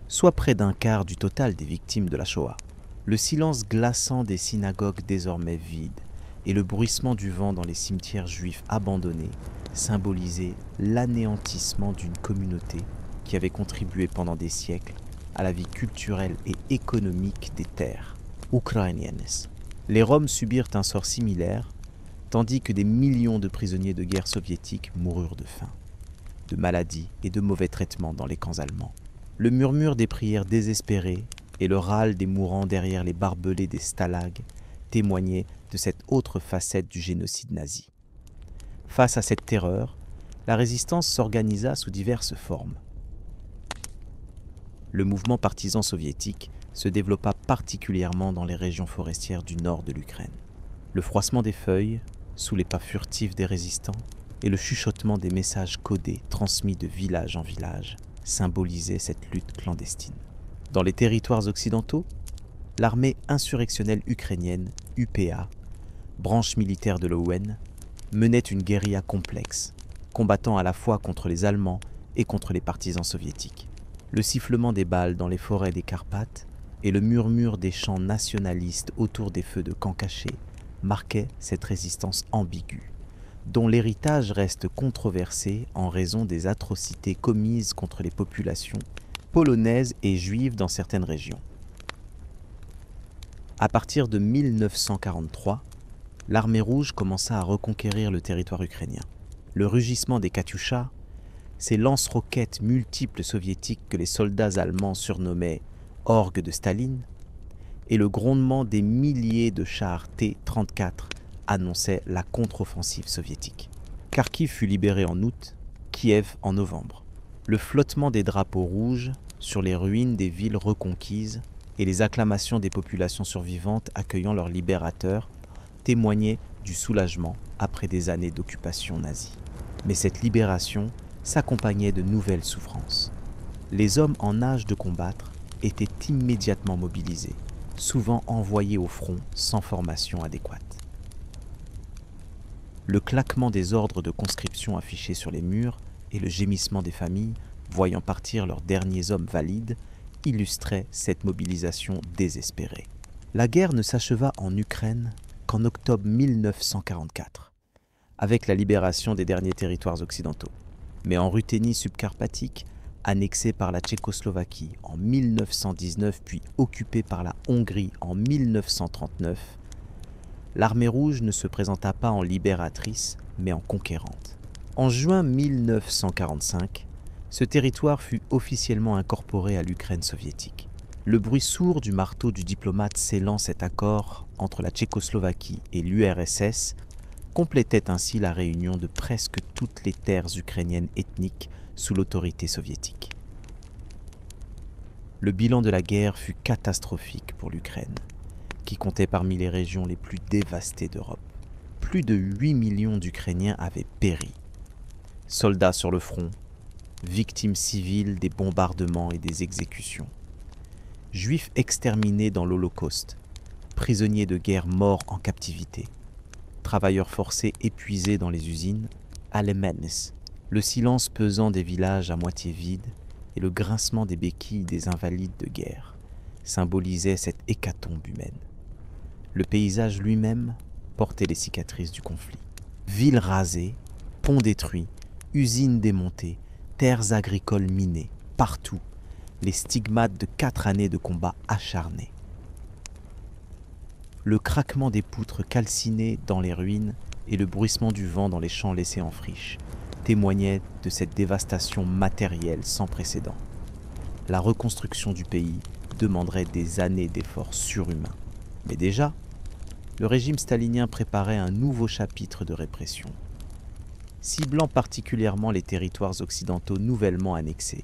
soit près d'un quart du total des victimes de la Shoah. Le silence glaçant des synagogues désormais vides et le bruissement du vent dans les cimetières juifs abandonnés symbolisaient l'anéantissement d'une communauté qui avait contribué pendant des siècles à la vie culturelle et économique des terres ukrainiennes. Les Roms subirent un sort similaire, tandis que des millions de prisonniers de guerre soviétiques moururent de faim, de maladies et de mauvais traitements dans les camps allemands. Le murmure des prières désespérées et le râle des mourants derrière les barbelés des stalags témoignaient de cette autre facette du génocide nazi. Face à cette terreur, la résistance s'organisa sous diverses formes. Le mouvement partisan soviétique se développa particulièrement dans les régions forestières du nord de l'Ukraine. Le froissement des feuilles, sous les pas furtifs des résistants, et le chuchotement des messages codés transmis de village en village symbolisaient cette lutte clandestine. Dans les territoires occidentaux, l'armée insurrectionnelle ukrainienne, UPA, branche militaire de l'OUN, menait une guérilla complexe, combattant à la fois contre les Allemands et contre les partisans soviétiques. Le sifflement des balles dans les forêts des Carpates et le murmure des chants nationalistes autour des feux de camps cachés marquaient cette résistance ambiguë, dont l'héritage reste controversé en raison des atrocités commises contre les populations polonaises et juives dans certaines régions. À partir de 1943, l'armée rouge commença à reconquérir le territoire ukrainien. Le rugissement des Katyushas, ces lance-roquettes multiples soviétiques que les soldats allemands surnommaient « orgues de Staline », et le grondement des milliers de chars T-34 annonçaient la contre-offensive soviétique. Kharkiv fut libéré en août, Kiev en novembre. Le flottement des drapeaux rouges sur les ruines des villes reconquises et les acclamations des populations survivantes accueillant leurs libérateurs témoignaient du soulagement après des années d'occupation nazie. Mais cette libération s'accompagnait de nouvelles souffrances. Les hommes en âge de combattre étaient immédiatement mobilisés, souvent envoyés au front sans formation adéquate. Le claquement des ordres de conscription affichés sur les murs et le gémissement des familles, voyant partir leurs derniers hommes valides, illustraient cette mobilisation désespérée. La guerre ne s'acheva en Ukraine qu'en octobre 1944, avec la libération des derniers territoires occidentaux. Mais en Ruthénie subcarpatique, annexée par la Tchécoslovaquie en 1919 puis occupée par la Hongrie en 1939, l'armée rouge ne se présenta pas en libératrice, mais en conquérante. En juin 1945, ce territoire fut officiellement incorporé à l'Ukraine soviétique. Le bruit sourd du marteau du diplomate scellant cet accord entre la Tchécoslovaquie et l'URSS complétait ainsi la réunion de presque toutes les terres ukrainiennes ethniques sous l'autorité soviétique. Le bilan de la guerre fut catastrophique pour l'Ukraine, qui comptait parmi les régions les plus dévastées d'Europe. Plus de 8 millions d'Ukrainiens avaient péri. Soldats sur le front, victimes civiles des bombardements et des exécutions. Juifs exterminés dans l'Holocauste, prisonniers de guerre morts en captivité, travailleurs forcés épuisés dans les usines, Alemanes, le silence pesant des villages à moitié vides et le grincement des béquilles des invalides de guerre symbolisaient cette hécatombe humaine. Le paysage lui-même portait les cicatrices du conflit. Villes rasées, ponts détruits, usines démontées, terres agricoles minées, partout, les stigmates de 4 années de combats acharnés. Le craquement des poutres calcinées dans les ruines et le bruissement du vent dans les champs laissés en friche témoignaient de cette dévastation matérielle sans précédent. La reconstruction du pays demanderait des années d'efforts surhumains. Mais déjà, le régime stalinien préparait un nouveau chapitre de répression. Ciblant particulièrement les territoires occidentaux nouvellement annexés,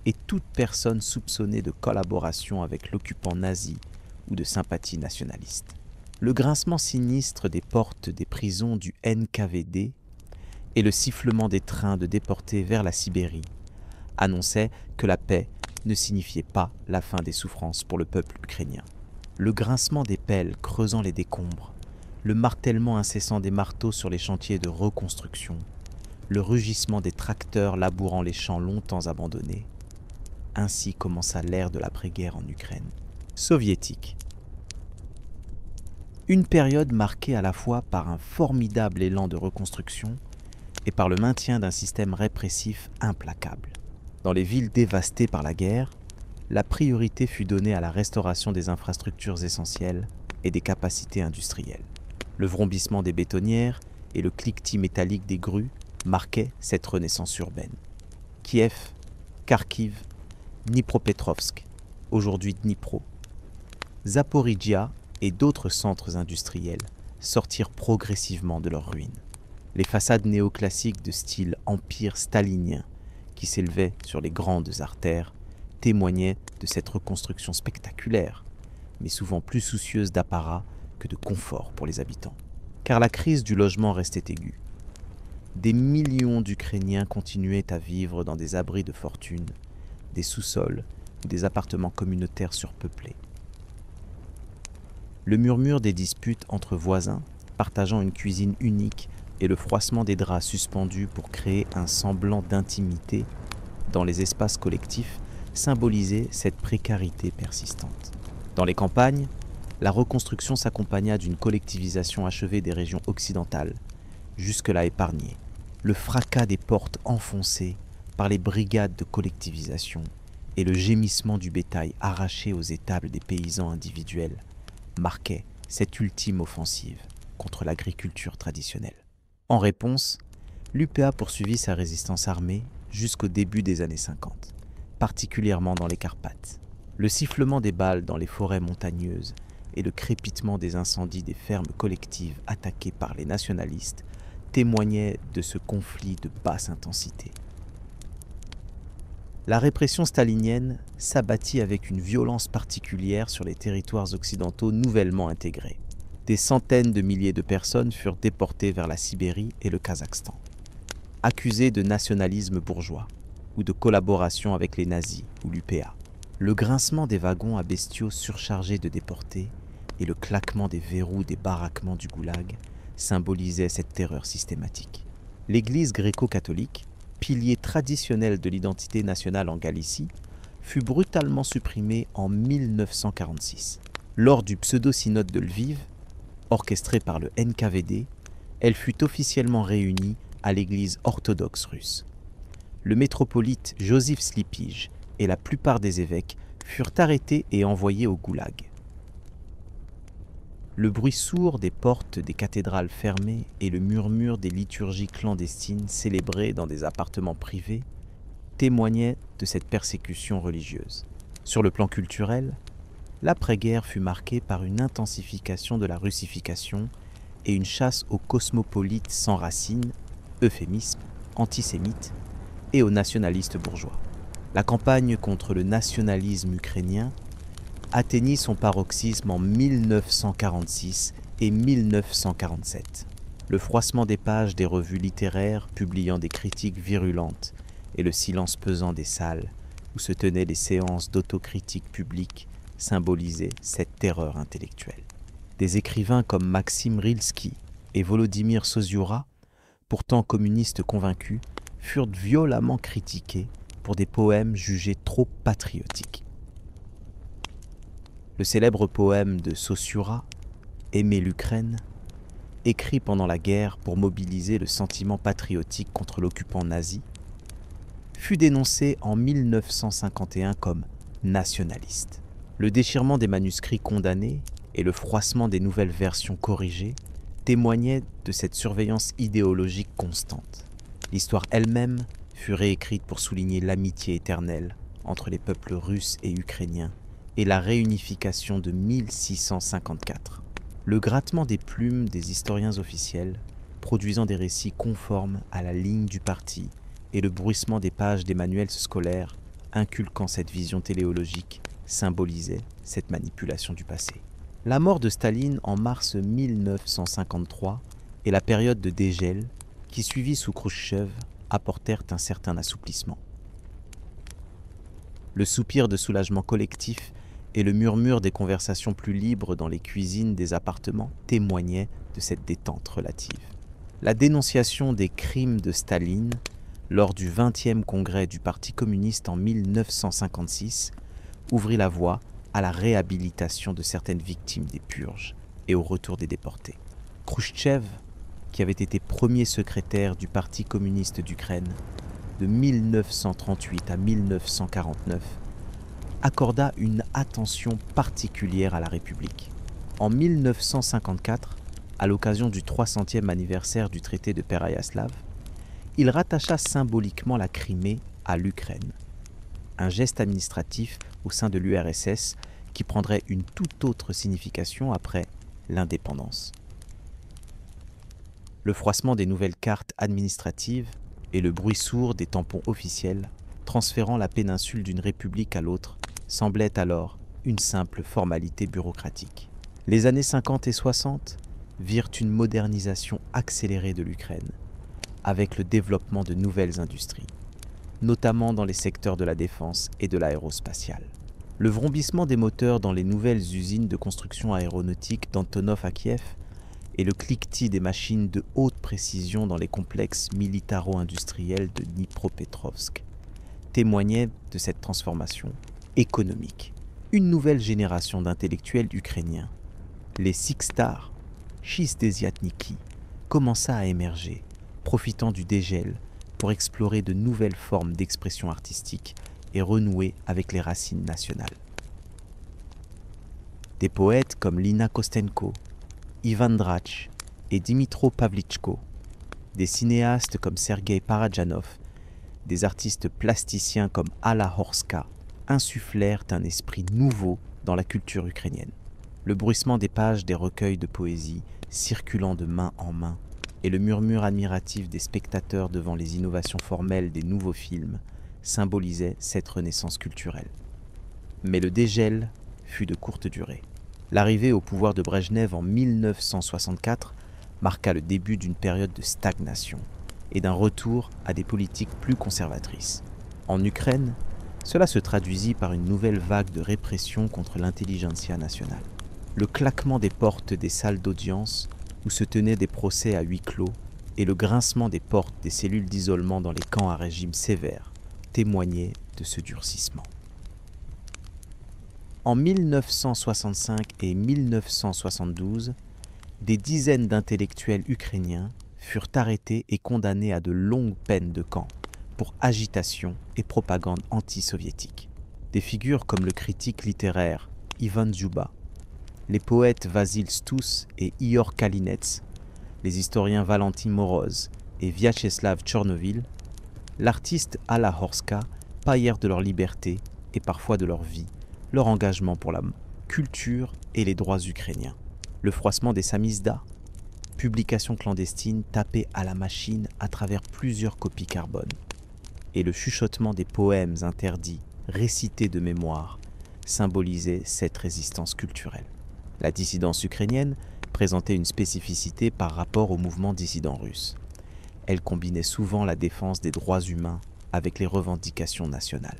et toute personne soupçonnée de collaboration avec l'occupant nazi ou de sympathie nationaliste. Le grincement sinistre des portes des prisons du NKVD et le sifflement des trains de déportés vers la Sibérie annonçaient que la paix ne signifiait pas la fin des souffrances pour le peuple ukrainien. Le grincement des pelles creusant les décombres, le martèlement incessant des marteaux sur les chantiers de reconstruction, le rugissement des tracteurs labourant les champs longtemps abandonnés. Ainsi commença l'ère de l'après-guerre en Ukraine soviétique. Une période marquée à la fois par un formidable élan de reconstruction et par le maintien d'un système répressif implacable. Dans les villes dévastées par la guerre, la priorité fut donnée à la restauration des infrastructures essentielles et des capacités industrielles. Le vrombissement des bétonnières et le cliquetis métallique des grues marquaient cette renaissance urbaine. Kiev, Kharkiv, Dnipropetrovsk, aujourd'hui Dnipro, Zaporijia et d'autres centres industriels sortirent progressivement de leurs ruines. Les façades néoclassiques de style empire stalinien qui s'élevaient sur les grandes artères témoignaient de cette reconstruction spectaculaire, mais souvent plus soucieuse d'apparat que de confort pour les habitants. Car la crise du logement restait aiguë. Des millions d'Ukrainiens continuaient à vivre dans des abris de fortune, des sous-sols ou des appartements communautaires surpeuplés. Le murmure des disputes entre voisins, partageant une cuisine unique, et le froissement des draps suspendus pour créer un semblant d'intimité dans les espaces collectifs symbolisait cette précarité persistante. Dans les campagnes, la reconstruction s'accompagna d'une collectivisation achevée des régions occidentales, jusque-là épargnées. Le fracas des portes enfoncées par les brigades de collectivisation et le gémissement du bétail arraché aux étables des paysans individuels marquaient cette ultime offensive contre l'agriculture traditionnelle. En réponse, l'UPA poursuivit sa résistance armée jusqu'au début des années 50, particulièrement dans les Carpates. Le sifflement des balles dans les forêts montagneuses et le crépitement des incendies des fermes collectives attaquées par les nationalistes témoignaient de ce conflit de basse intensité. La répression stalinienne s'abattit avec une violence particulière sur les territoires occidentaux nouvellement intégrés. Des centaines de milliers de personnes furent déportées vers la Sibérie et le Kazakhstan, accusées de nationalisme bourgeois ou de collaboration avec les nazis ou l'UPA. Le grincement des wagons à bestiaux surchargés de déportés et le claquement des verrous des baraquements du goulag symbolisaient cette terreur systématique. L'Église gréco-catholique, pilier traditionnel de l'identité nationale en Galicie, fut brutalement supprimée en 1946. Lors du pseudo-synode de Lviv, orchestrée par le NKVD, elle fut officiellement réunie à l'église orthodoxe russe. Le métropolite Joseph Slipyj et la plupart des évêques furent arrêtés et envoyés au goulag. Le bruit sourd des portes des cathédrales fermées et le murmure des liturgies clandestines célébrées dans des appartements privés témoignaient de cette persécution religieuse. Sur le plan culturel, l'après-guerre fut marquée par une intensification de la russification et une chasse aux cosmopolites sans racines, euphémisme, antisémites, et aux nationalistes bourgeois. La campagne contre le nationalisme ukrainien atteignit son paroxysme en 1946 et 1947. Le froissement des pages des revues littéraires publiant des critiques virulentes et le silence pesant des salles où se tenaient les séances d'autocritique publique symbolisaient cette terreur intellectuelle. Des écrivains comme Maxime Rilski et Volodymyr Sosioura, pourtant communistes convaincus, furent violemment critiqués pour des poèmes jugés trop patriotiques. Le célèbre poème de Sosioura, « Aimer l'Ukraine », écrit pendant la guerre pour mobiliser le sentiment patriotique contre l'occupant nazi, fut dénoncé en 1951 comme nationaliste. Le déchirement des manuscrits condamnés et le froissement des nouvelles versions corrigées témoignaient de cette surveillance idéologique constante. L'histoire elle-même fut réécrite pour souligner l'amitié éternelle entre les peuples russes et ukrainiens et la réunification de 1654. Le grattement des plumes des historiens officiels, produisant des récits conformes à la ligne du parti, et le bruissement des pages des manuels scolaires inculquant cette vision téléologique, symbolisait cette manipulation du passé. La mort de Staline en mars 1953 et la période de dégel qui suivit sous Khrouchtchev apportèrent un certain assouplissement. Le soupir de soulagement collectif et le murmure des conversations plus libres dans les cuisines des appartements témoignaient de cette détente relative. La dénonciation des crimes de Staline lors du 20e congrès du Parti communiste en 1956 ouvrit la voie à la réhabilitation de certaines victimes des purges et au retour des déportés. Khrouchtchev, qui avait été premier secrétaire du Parti communiste d'Ukraine de 1938 à 1949, accorda une attention particulière à la République. En 1954, à l'occasion du 300e anniversaire du traité de Pereyaslav, il rattacha symboliquement la Crimée à l'Ukraine, un geste administratif au sein de l'URSS qui prendrait une toute autre signification après l'indépendance. Le froissement des nouvelles cartes administratives et le bruit sourd des tampons officiels transférant la péninsule d'une république à l'autre semblait alors une simple formalité bureaucratique. Les années 50 et 60 virent une modernisation accélérée de l'Ukraine, avec le développement de nouvelles industries, notamment dans les secteurs de la défense et de l'aérospatiale. Le vrombissement des moteurs dans les nouvelles usines de construction aéronautique d'Antonov à Kiev et le cliquetis des machines de haute précision dans les complexes militaro-industriels de Dnipropetrovsk témoignaient de cette transformation économique. Une nouvelle génération d'intellectuels ukrainiens, les Sikstar, Chistesiatniki, commença à émerger, profitant du dégel pour explorer de nouvelles formes d'expression artistique et renouer avec les racines nationales. Des poètes comme Lina Kostenko, Ivan Drach et Dimitro Pavlichko, des cinéastes comme Sergei Parajanov, des artistes plasticiens comme Alla Horska insufflèrent un esprit nouveau dans la culture ukrainienne. Le bruissement des pages des recueils de poésie circulant de main en main et le murmure admiratif des spectateurs devant les innovations formelles des nouveaux films symbolisaient cette renaissance culturelle. Mais le dégel fut de courte durée. L'arrivée au pouvoir de Brejnev en 1964 marqua le début d'une période de stagnation et d'un retour à des politiques plus conservatrices. En Ukraine, cela se traduisit par une nouvelle vague de répression contre l'intelligentsia nationale. Le claquement des portes des salles d'audience où se tenaient des procès à huis clos et le grincement des portes des cellules d'isolement dans les camps à régime sévère témoignaient de ce durcissement. En 1965 et 1972, des dizaines d'intellectuels ukrainiens furent arrêtés et condamnés à de longues peines de camp pour agitation et propagande anti-soviétique. Des figures comme le critique littéraire Ivan Djuba, les poètes Vasil Stous et Ihor Kalinets, les historiens Valentin Moroz et Vyacheslav Tchornovil, l'artiste Alla Horska paillèrent de leur liberté et parfois de leur vie leur engagement pour la culture et les droits ukrainiens. Le froissement des samizdas, publications clandestines tapées à la machine à travers plusieurs copies carbone, et le chuchotement des poèmes interdits, récités de mémoire, symbolisaient cette résistance culturelle. La dissidence ukrainienne présentait une spécificité par rapport au mouvement dissident russe. Elle combinait souvent la défense des droits humains avec les revendications nationales.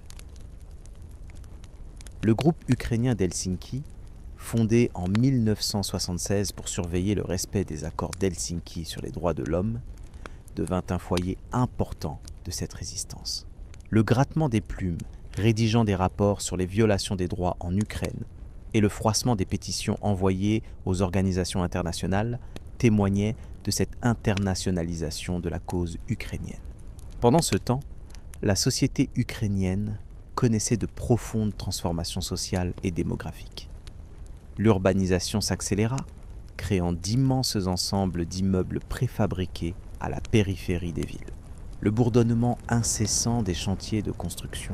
Le groupe ukrainien d'Helsinki, fondé en 1976 pour surveiller le respect des accords d'Helsinki sur les droits de l'homme, devint un foyer important de cette résistance. Le grattement des plumes, rédigeant des rapports sur les violations des droits en Ukraine, et le froissement des pétitions envoyées aux organisations internationales témoignaient de cette internationalisation de la cause ukrainienne. Pendant ce temps, la société ukrainienne connaissait de profondes transformations sociales et démographiques. L'urbanisation s'accéléra, créant d'immenses ensembles d'immeubles préfabriqués à la périphérie des villes. Le bourdonnement incessant des chantiers de construction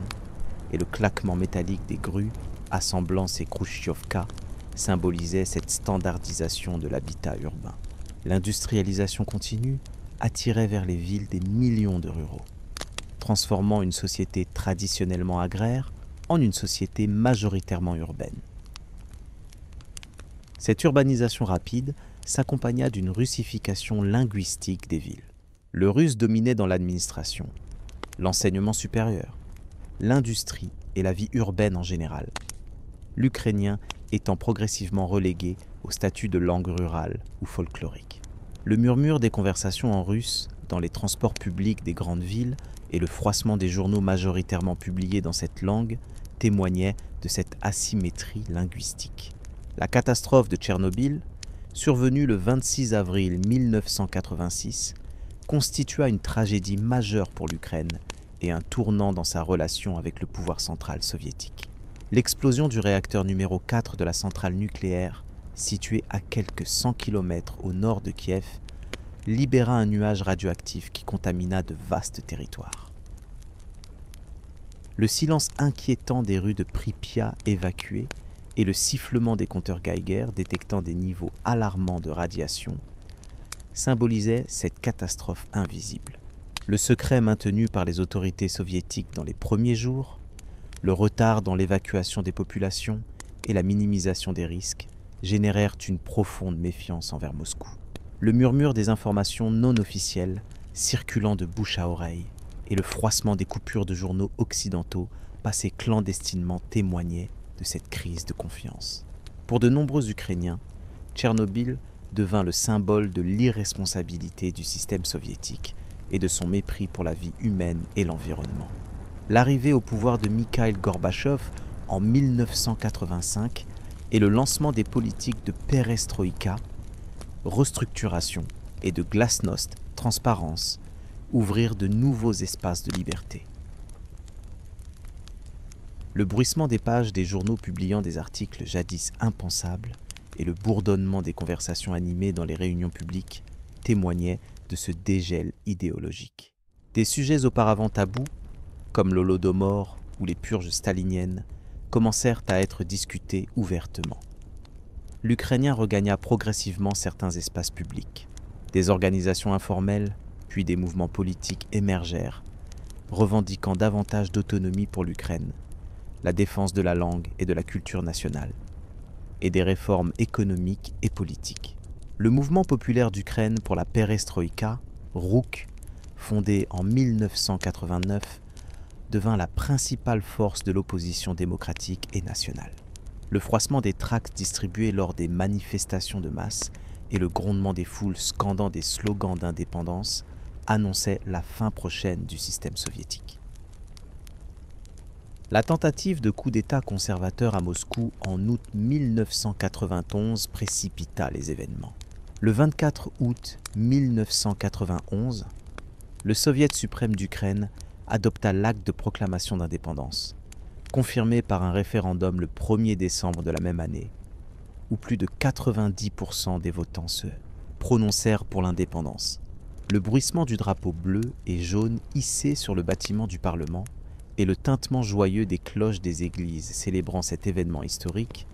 et le claquement métallique des grues assemblant ces khrouchtchevkas symbolisaient cette standardisation de l'habitat urbain. L'industrialisation continue attirait vers les villes des millions de ruraux. transformant une société traditionnellement agraire en une société majoritairement urbaine. Cette urbanisation rapide s'accompagna d'une russification linguistique des villes. Le russe dominait dans l'administration, l'enseignement supérieur, l'industrie et la vie urbaine en général, l'ukrainien étant progressivement relégué au statut de langue rurale ou folklorique. Le murmure des conversations en russe dans les transports publics des grandes villes et le froissement des journaux majoritairement publiés dans cette langue témoignaient de cette asymétrie linguistique. La catastrophe de Tchernobyl, survenue le 26 avril 1986, constitua une tragédie majeure pour l'Ukraine et un tournant dans sa relation avec le pouvoir central soviétique. L'explosion du réacteur numéro 4 de la centrale nucléaire, située à quelques 100 km au nord de Kiev, libéra un nuage radioactif qui contamina de vastes territoires. Le silence inquiétant des rues de Pripyat évacuées et le sifflement des compteurs Geiger détectant des niveaux alarmants de radiation symbolisaient cette catastrophe invisible. Le secret maintenu par les autorités soviétiques dans les premiers jours, le retard dans l'évacuation des populations et la minimisation des risques générèrent une profonde méfiance envers Moscou. Le murmure des informations non officielles circulant de bouche à oreille et le froissement des coupures de journaux occidentaux passés clandestinement témoignaient de cette crise de confiance. Pour de nombreux Ukrainiens, Tchernobyl devint le symbole de l'irresponsabilité du système soviétique et de son mépris pour la vie humaine et l'environnement. L'arrivée au pouvoir de Mikhaïl Gorbatchev en 1985 et le lancement des politiques de perestroïka, restructuration, et de glasnost, transparence, ouvrirent de nouveaux espaces de liberté. Le bruissement des pages des journaux publiant des articles jadis impensables et le bourdonnement des conversations animées dans les réunions publiques témoignaient de ce dégel idéologique. Des sujets auparavant tabous, comme l'Holodomor ou les purges staliniennes, commencèrent à être discutés ouvertement. L'Ukrainien regagna progressivement certains espaces publics. Des organisations informelles, puis des mouvements politiques émergèrent, revendiquant davantage d'autonomie pour l'Ukraine, la défense de la langue et de la culture nationale, et des réformes économiques et politiques. Le mouvement populaire d'Ukraine pour la perestroïka, RUK, fondé en 1989, devint la principale force de l'opposition démocratique et nationale. Le froissement des tracts distribués lors des manifestations de masse et le grondement des foules scandant des slogans d'indépendance annonçaient la fin prochaine du système soviétique. La tentative de coup d'État conservateur à Moscou en août 1991 précipita les événements. Le 24 août 1991, le Soviet suprême d'Ukraine adopta l'acte de proclamation d'indépendance, confirmé par un référendum le 1er décembre de la même année, où plus de 90% des votants se prononcèrent pour l'indépendance. Le bruissement du drapeau bleu et jaune hissé sur le bâtiment du Parlement et le tintement joyeux des cloches des églises célébrant cet événement historique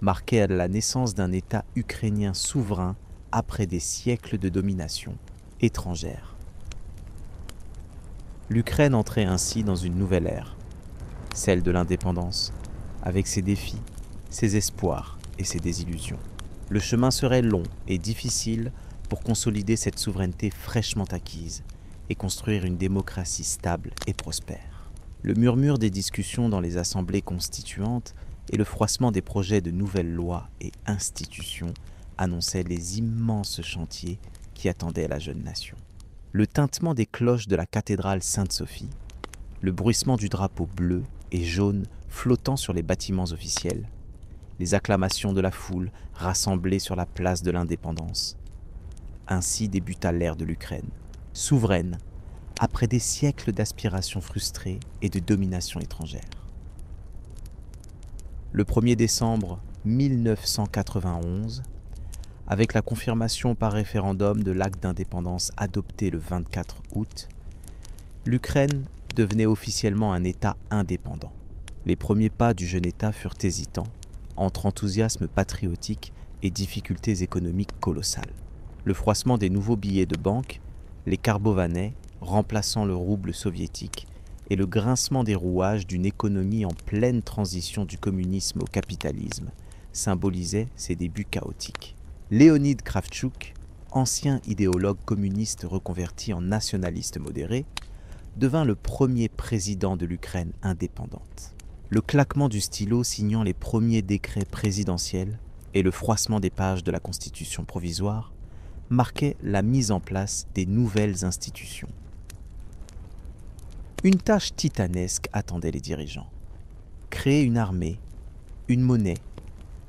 marquaient la naissance d'un État ukrainien souverain après des siècles de domination étrangère. L'Ukraine entrait ainsi dans une nouvelle ère, celle de l'indépendance, avec ses défis, ses espoirs et ses désillusions. Le chemin serait long et difficile pour consolider cette souveraineté fraîchement acquise et construire une démocratie stable et prospère. Le murmure des discussions dans les assemblées constituantes et le froissement des projets de nouvelles lois et institutions annonçaient les immenses chantiers qui attendaient la jeune nation. Le tintement des cloches de la cathédrale Sainte-Sophie, le bruissement du drapeau bleu et jaune flottant sur les bâtiments officiels, les acclamations de la foule rassemblée sur la place de l'indépendance. Ainsi débuta l'ère de l'Ukraine, souveraine, après des siècles d'aspirations frustrées et de domination étrangère. Le 1er décembre 1991, avec la confirmation par référendum de l'acte d'indépendance adopté le 24 août, l'Ukraine devenait officiellement un État indépendant. Les premiers pas du jeune État furent hésitants, entre enthousiasme patriotique et difficultés économiques colossales. Le froissement des nouveaux billets de banque, les carbovanets, remplaçant le rouble soviétique, et le grincement des rouages d'une économie en pleine transition du communisme au capitalisme symbolisait ses débuts chaotiques. Léonid Kravtchouk, ancien idéologue communiste reconverti en nationaliste modéré, devint le premier président de l'Ukraine indépendante. Le claquement du stylo signant les premiers décrets présidentiels et le froissement des pages de la Constitution provisoire marquaient la mise en place des nouvelles institutions. Une tâche titanesque attendait les dirigeants. Créer une armée, une monnaie,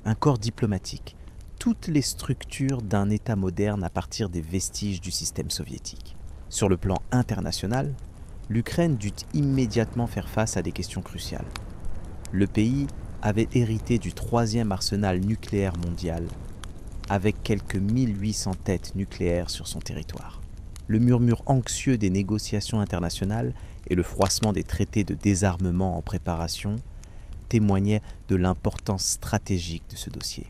un corps diplomatique, toutes les structures d'un État moderne à partir des vestiges du système soviétique. Sur le plan international, l'Ukraine dut immédiatement faire face à des questions cruciales. Le pays avait hérité du troisième arsenal nucléaire mondial, avec quelques 1800 têtes nucléaires sur son territoire. Le murmure anxieux des négociations internationales et le froissement des traités de désarmement en préparation témoignaient de l'importance stratégique de ce dossier.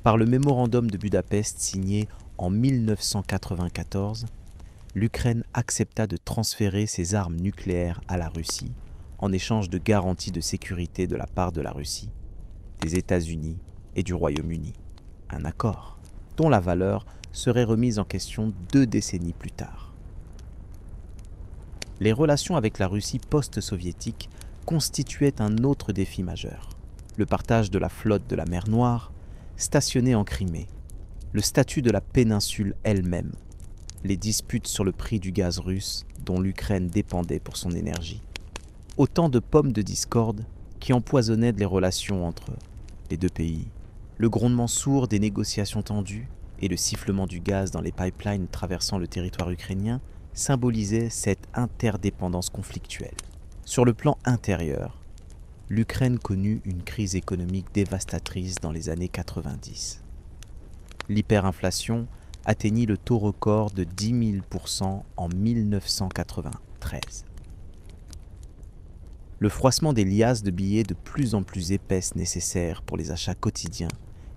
Par le mémorandum de Budapest signé en 1994, l'Ukraine accepta de transférer ses armes nucléaires à la Russie en échange de garanties de sécurité de la part de la Russie, des États-Unis et du Royaume-Uni. Un accord dont la valeur serait remise en question 2 décennies plus tard. Les relations avec la Russie post-soviétique constituaient un autre défi majeur. Le partage de la flotte de la mer Noire, stationnée en Crimée, le statut de la péninsule elle-même, les disputes sur le prix du gaz russe dont l'Ukraine dépendait pour son énergie. Autant de pommes de discorde qui empoisonnaient les relations entre les deux pays. Le grondement sourd des négociations tendues et le sifflement du gaz dans les pipelines traversant le territoire ukrainien symbolisaient cette interdépendance conflictuelle. Sur le plan intérieur, l'Ukraine connut une crise économique dévastatrice dans les années 90. L'hyperinflation atteignit le taux record de 10 000% en 1993. Le froissement des liasses de billets de plus en plus épaisses nécessaires pour les achats quotidiens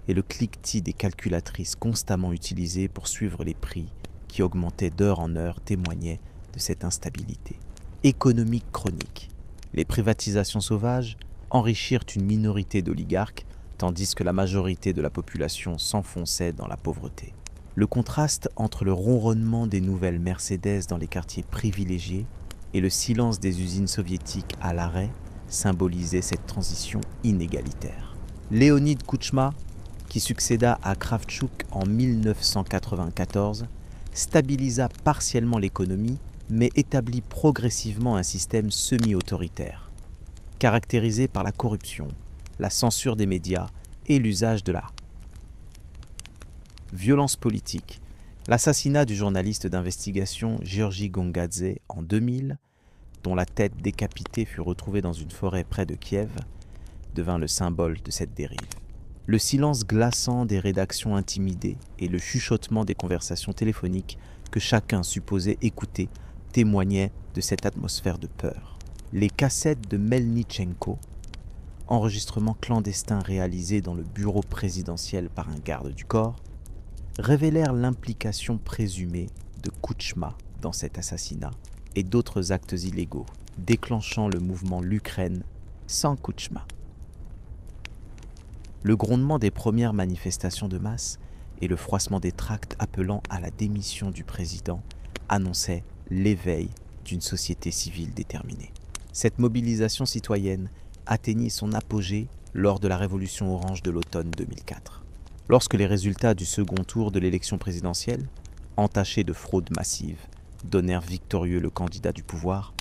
et le cliquetis des calculatrices constamment utilisées pour suivre les prix qui augmentaient d'heure en heure témoignaient de cette instabilité économique chronique. Les privatisations sauvages enrichirent une minorité d'oligarques tandis que la majorité de la population s'enfonçait dans la pauvreté. Le contraste entre le ronronnement des nouvelles Mercedes dans les quartiers privilégiés et le silence des usines soviétiques à l'arrêt symbolisait cette transition inégalitaire. Léonid Koutchma, qui succéda à Kravtchouk en 1994, stabilisa partiellement l'économie, mais établit progressivement un système semi-autoritaire, caractérisé par la corruption, la censure des médias et l'usage de la violence politique. L'assassinat du journaliste d'investigation Georgi Gongadze en 2000, dont la tête décapitée fut retrouvée dans une forêt près de Kiev, devint le symbole de cette dérive. Le silence glaçant des rédactions intimidées et le chuchotement des conversations téléphoniques que chacun supposait écouter témoignaient de cette atmosphère de peur. Les cassettes de Melnychenko, enregistrements clandestins réalisés dans le bureau présidentiel par un garde du corps, révélèrent l'implication présumée de Koutchma dans cet assassinat et d'autres actes illégaux, déclenchant le mouvement L'Ukraine sans Koutchma. Le grondement des premières manifestations de masse et le froissement des tracts appelant à la démission du président annonçaient l'éveil d'une société civile déterminée. Cette mobilisation citoyenne atteignit son apogée lors de la révolution orange de l'automne 2004. Lorsque les résultats du second tour de l'élection présidentielle, entachés de fraude massive, donnèrent victorieux le candidat du pouvoir,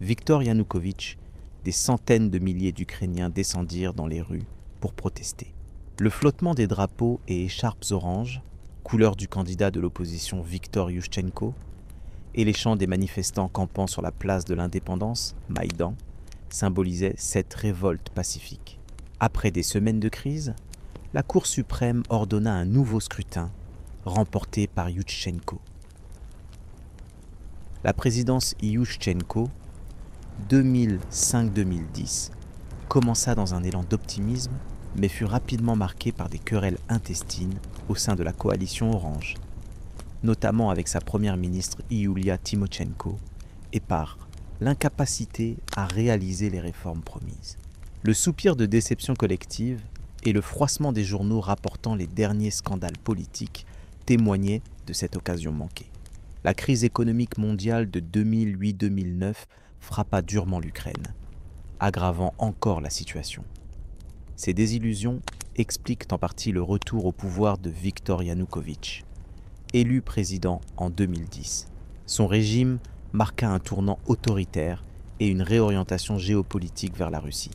Viktor Yanukovych, des centaines de milliers d'Ukrainiens descendirent dans les rues pour protester. Le flottement des drapeaux et écharpes oranges, couleur du candidat de l'opposition Viktor Yushchenko, et les chants des manifestants campant sur la place de l'indépendance, Maïdan, symbolisaient cette révolte pacifique. Après des semaines de crise, la Cour suprême ordonna un nouveau scrutin, remporté par Yushchenko. La présidence Yushchenko, 2005-2010, commença dans un élan d'optimisme, mais fut rapidement marquée par des querelles intestines au sein de la coalition orange, notamment avec sa première ministre Yulia Tymoshenko et par l'incapacité à réaliser les réformes promises. Le soupir de déception collective et le froissement des journaux rapportant les derniers scandales politiques témoignaient de cette occasion manquée. La crise économique mondiale de 2008-2009 frappa durement l'Ukraine, aggravant encore la situation. Ces désillusions expliquent en partie le retour au pouvoir de Viktor Yanukovych, élu président en 2010. Son régime marqua un tournant autoritaire et une réorientation géopolitique vers la Russie.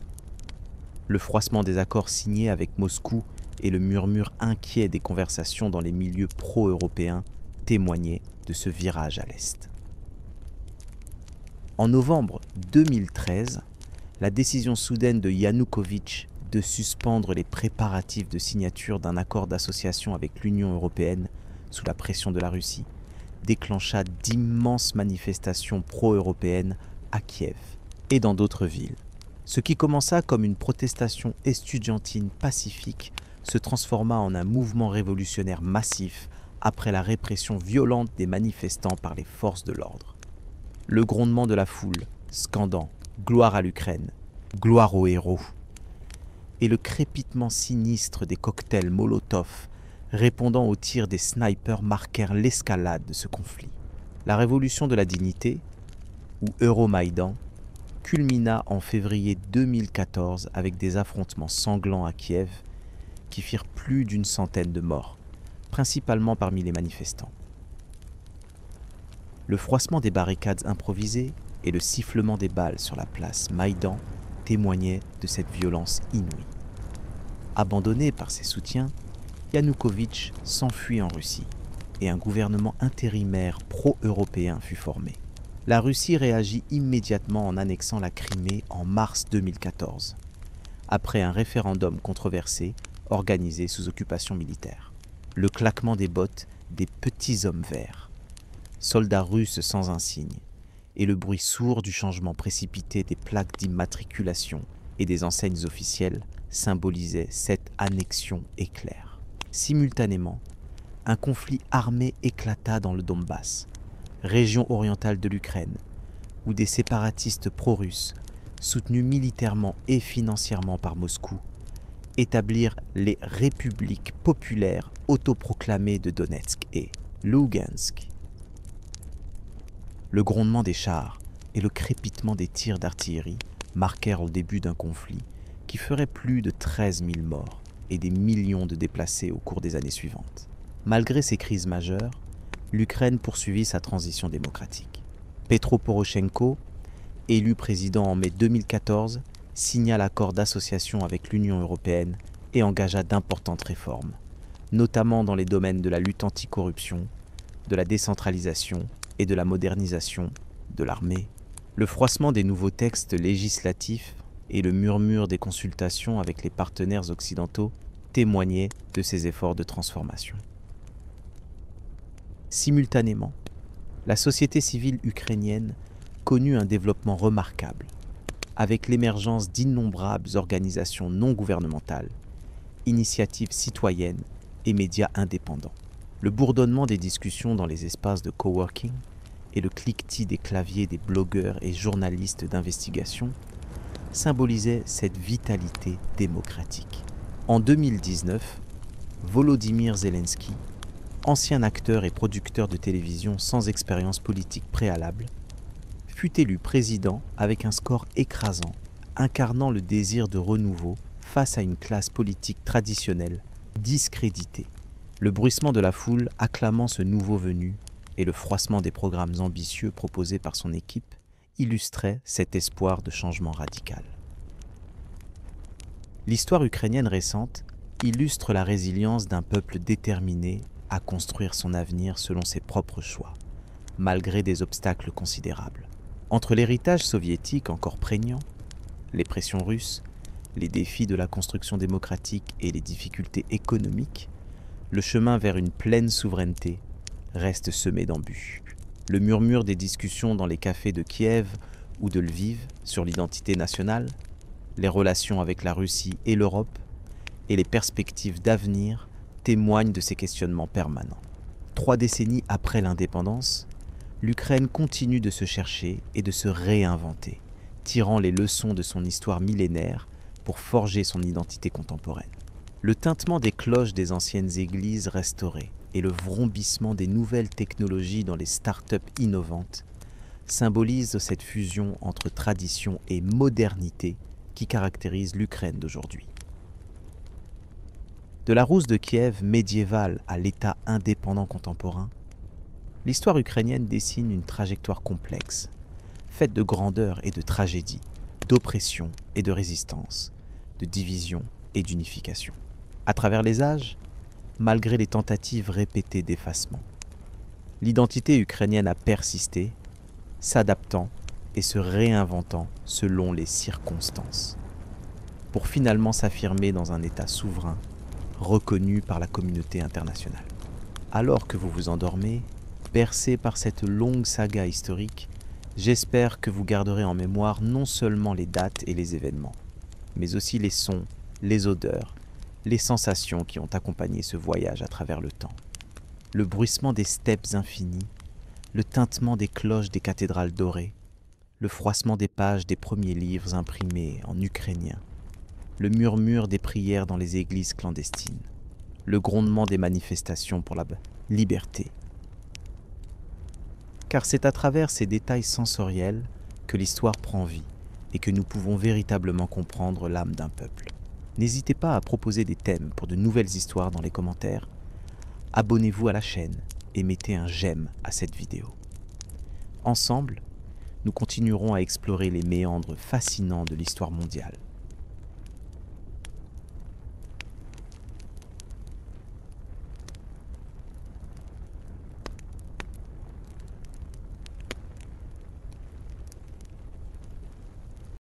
Le froissement des accords signés avec Moscou et le murmure inquiet des conversations dans les milieux pro-européens témoignaient de ce virage à l'Est. En novembre 2013, la décision soudaine de Yanukovych de suspendre les préparatifs de signature d'un accord d'association avec l'Union européenne sous la pression de la Russie déclencha d'immenses manifestations pro-européennes à Kiev et dans d'autres villes. Ce qui commença comme une protestation estudiantine pacifique se transforma en un mouvement révolutionnaire massif après la répression violente des manifestants par les forces de l'ordre. Le grondement de la foule, scandant « Gloire à l'Ukraine »,« Gloire aux héros » et le crépitement sinistre des cocktails Molotov répondant aux tirs des snipers marquèrent l'escalade de ce conflit. La révolution de la dignité, ou Euromaïdan, culmina en février 2014 avec des affrontements sanglants à Kiev qui firent plus d'une centaine de morts, principalement parmi les manifestants. Le froissement des barricades improvisées et le sifflement des balles sur la place Maïdan témoignaient de cette violence inouïe. Abandonné par ses soutiens, Yanukovych s'enfuit en Russie et un gouvernement intérimaire pro-européen fut formé. La Russie réagit immédiatement en annexant la Crimée en mars 2014, après un référendum controversé organisé sous occupation militaire. Le claquement des bottes des petits hommes verts, soldats russes sans insigne, et le bruit sourd du changement précipité des plaques d'immatriculation et des enseignes officielles symbolisaient cette annexion éclair. Simultanément, un conflit armé éclata dans le Donbass, région orientale de l'Ukraine, où des séparatistes pro-russes, soutenus militairement et financièrement par Moscou, établirent les républiques populaires autoproclamées de Donetsk et Lugansk. Le grondement des chars et le crépitement des tirs d'artillerie marquèrent le début d'un conflit qui ferait plus de 13 000 morts et des millions de déplacés au cours des années suivantes. Malgré ces crises majeures, l'Ukraine poursuivit sa transition démocratique. Petro Poroshenko, élu président en mai 2014, signa l'accord d'association avec l'Union européenne et engagea d'importantes réformes, notamment dans les domaines de la lutte anticorruption, de la décentralisation et de la modernisation de l'armée. Le froissement des nouveaux textes législatifs et le murmure des consultations avec les partenaires occidentaux témoignaient de ces efforts de transformation. Simultanément, la société civile ukrainienne connut un développement remarquable, avec l'émergence d'innombrables organisations non gouvernementales, initiatives citoyennes et médias indépendants. Le bourdonnement des discussions dans les espaces de coworking et le cliquetis des claviers des blogueurs et journalistes d'investigation symbolisait cette vitalité démocratique. En 2019, Volodymyr Zelensky, ancien acteur et producteur de télévision sans expérience politique préalable, fut élu président avec un score écrasant, incarnant le désir de renouveau face à une classe politique traditionnelle, discréditée. Le bruissement de la foule acclamant ce nouveau venu et le froissement des programmes ambitieux proposés par son équipe illustrait cet espoir de changement radical. L'histoire ukrainienne récente illustre la résilience d'un peuple déterminé à construire son avenir selon ses propres choix, malgré des obstacles considérables. Entre l'héritage soviétique encore prégnant, les pressions russes, les défis de la construction démocratique et les difficultés économiques, le chemin vers une pleine souveraineté reste semé d'embûches. Le murmure des discussions dans les cafés de Kiev ou de Lviv sur l'identité nationale, les relations avec la Russie et l'Europe, et les perspectives d'avenir témoignent de ces questionnements permanents. 3 décennies après l'indépendance, l'Ukraine continue de se chercher et de se réinventer, tirant les leçons de son histoire millénaire pour forger son identité contemporaine. Le tintement des cloches des anciennes églises restaurées et le vrombissement des nouvelles technologies dans les start-up innovantes symbolisent cette fusion entre tradition et modernité qui caractérise l'Ukraine d'aujourd'hui. De la Rousse de Kiev médiévale à l'État indépendant contemporain, l'histoire ukrainienne dessine une trajectoire complexe, faite de grandeur et de tragédie, d'oppression et de résistance, de division et d'unification. À travers les âges, malgré les tentatives répétées d'effacement, l'identité ukrainienne a persisté, s'adaptant et se réinventant selon les circonstances, pour finalement s'affirmer dans un État souverain, reconnu par la communauté internationale. Alors que vous vous endormez, bercé par cette longue saga historique, j'espère que vous garderez en mémoire non seulement les dates et les événements, mais aussi les sons, les odeurs, les sensations qui ont accompagné ce voyage à travers le temps. Le bruissement des steppes infinies, le tintement des cloches des cathédrales dorées, le froissement des pages des premiers livres imprimés en ukrainien, le murmure des prières dans les églises clandestines, le grondement des manifestations pour la liberté. Car c'est à travers ces détails sensoriels que l'histoire prend vie et que nous pouvons véritablement comprendre l'âme d'un peuple. N'hésitez pas à proposer des thèmes pour de nouvelles histoires dans les commentaires. Abonnez-vous à la chaîne et mettez un j'aime à cette vidéo. Ensemble, nous continuerons à explorer les méandres fascinants de l'histoire mondiale.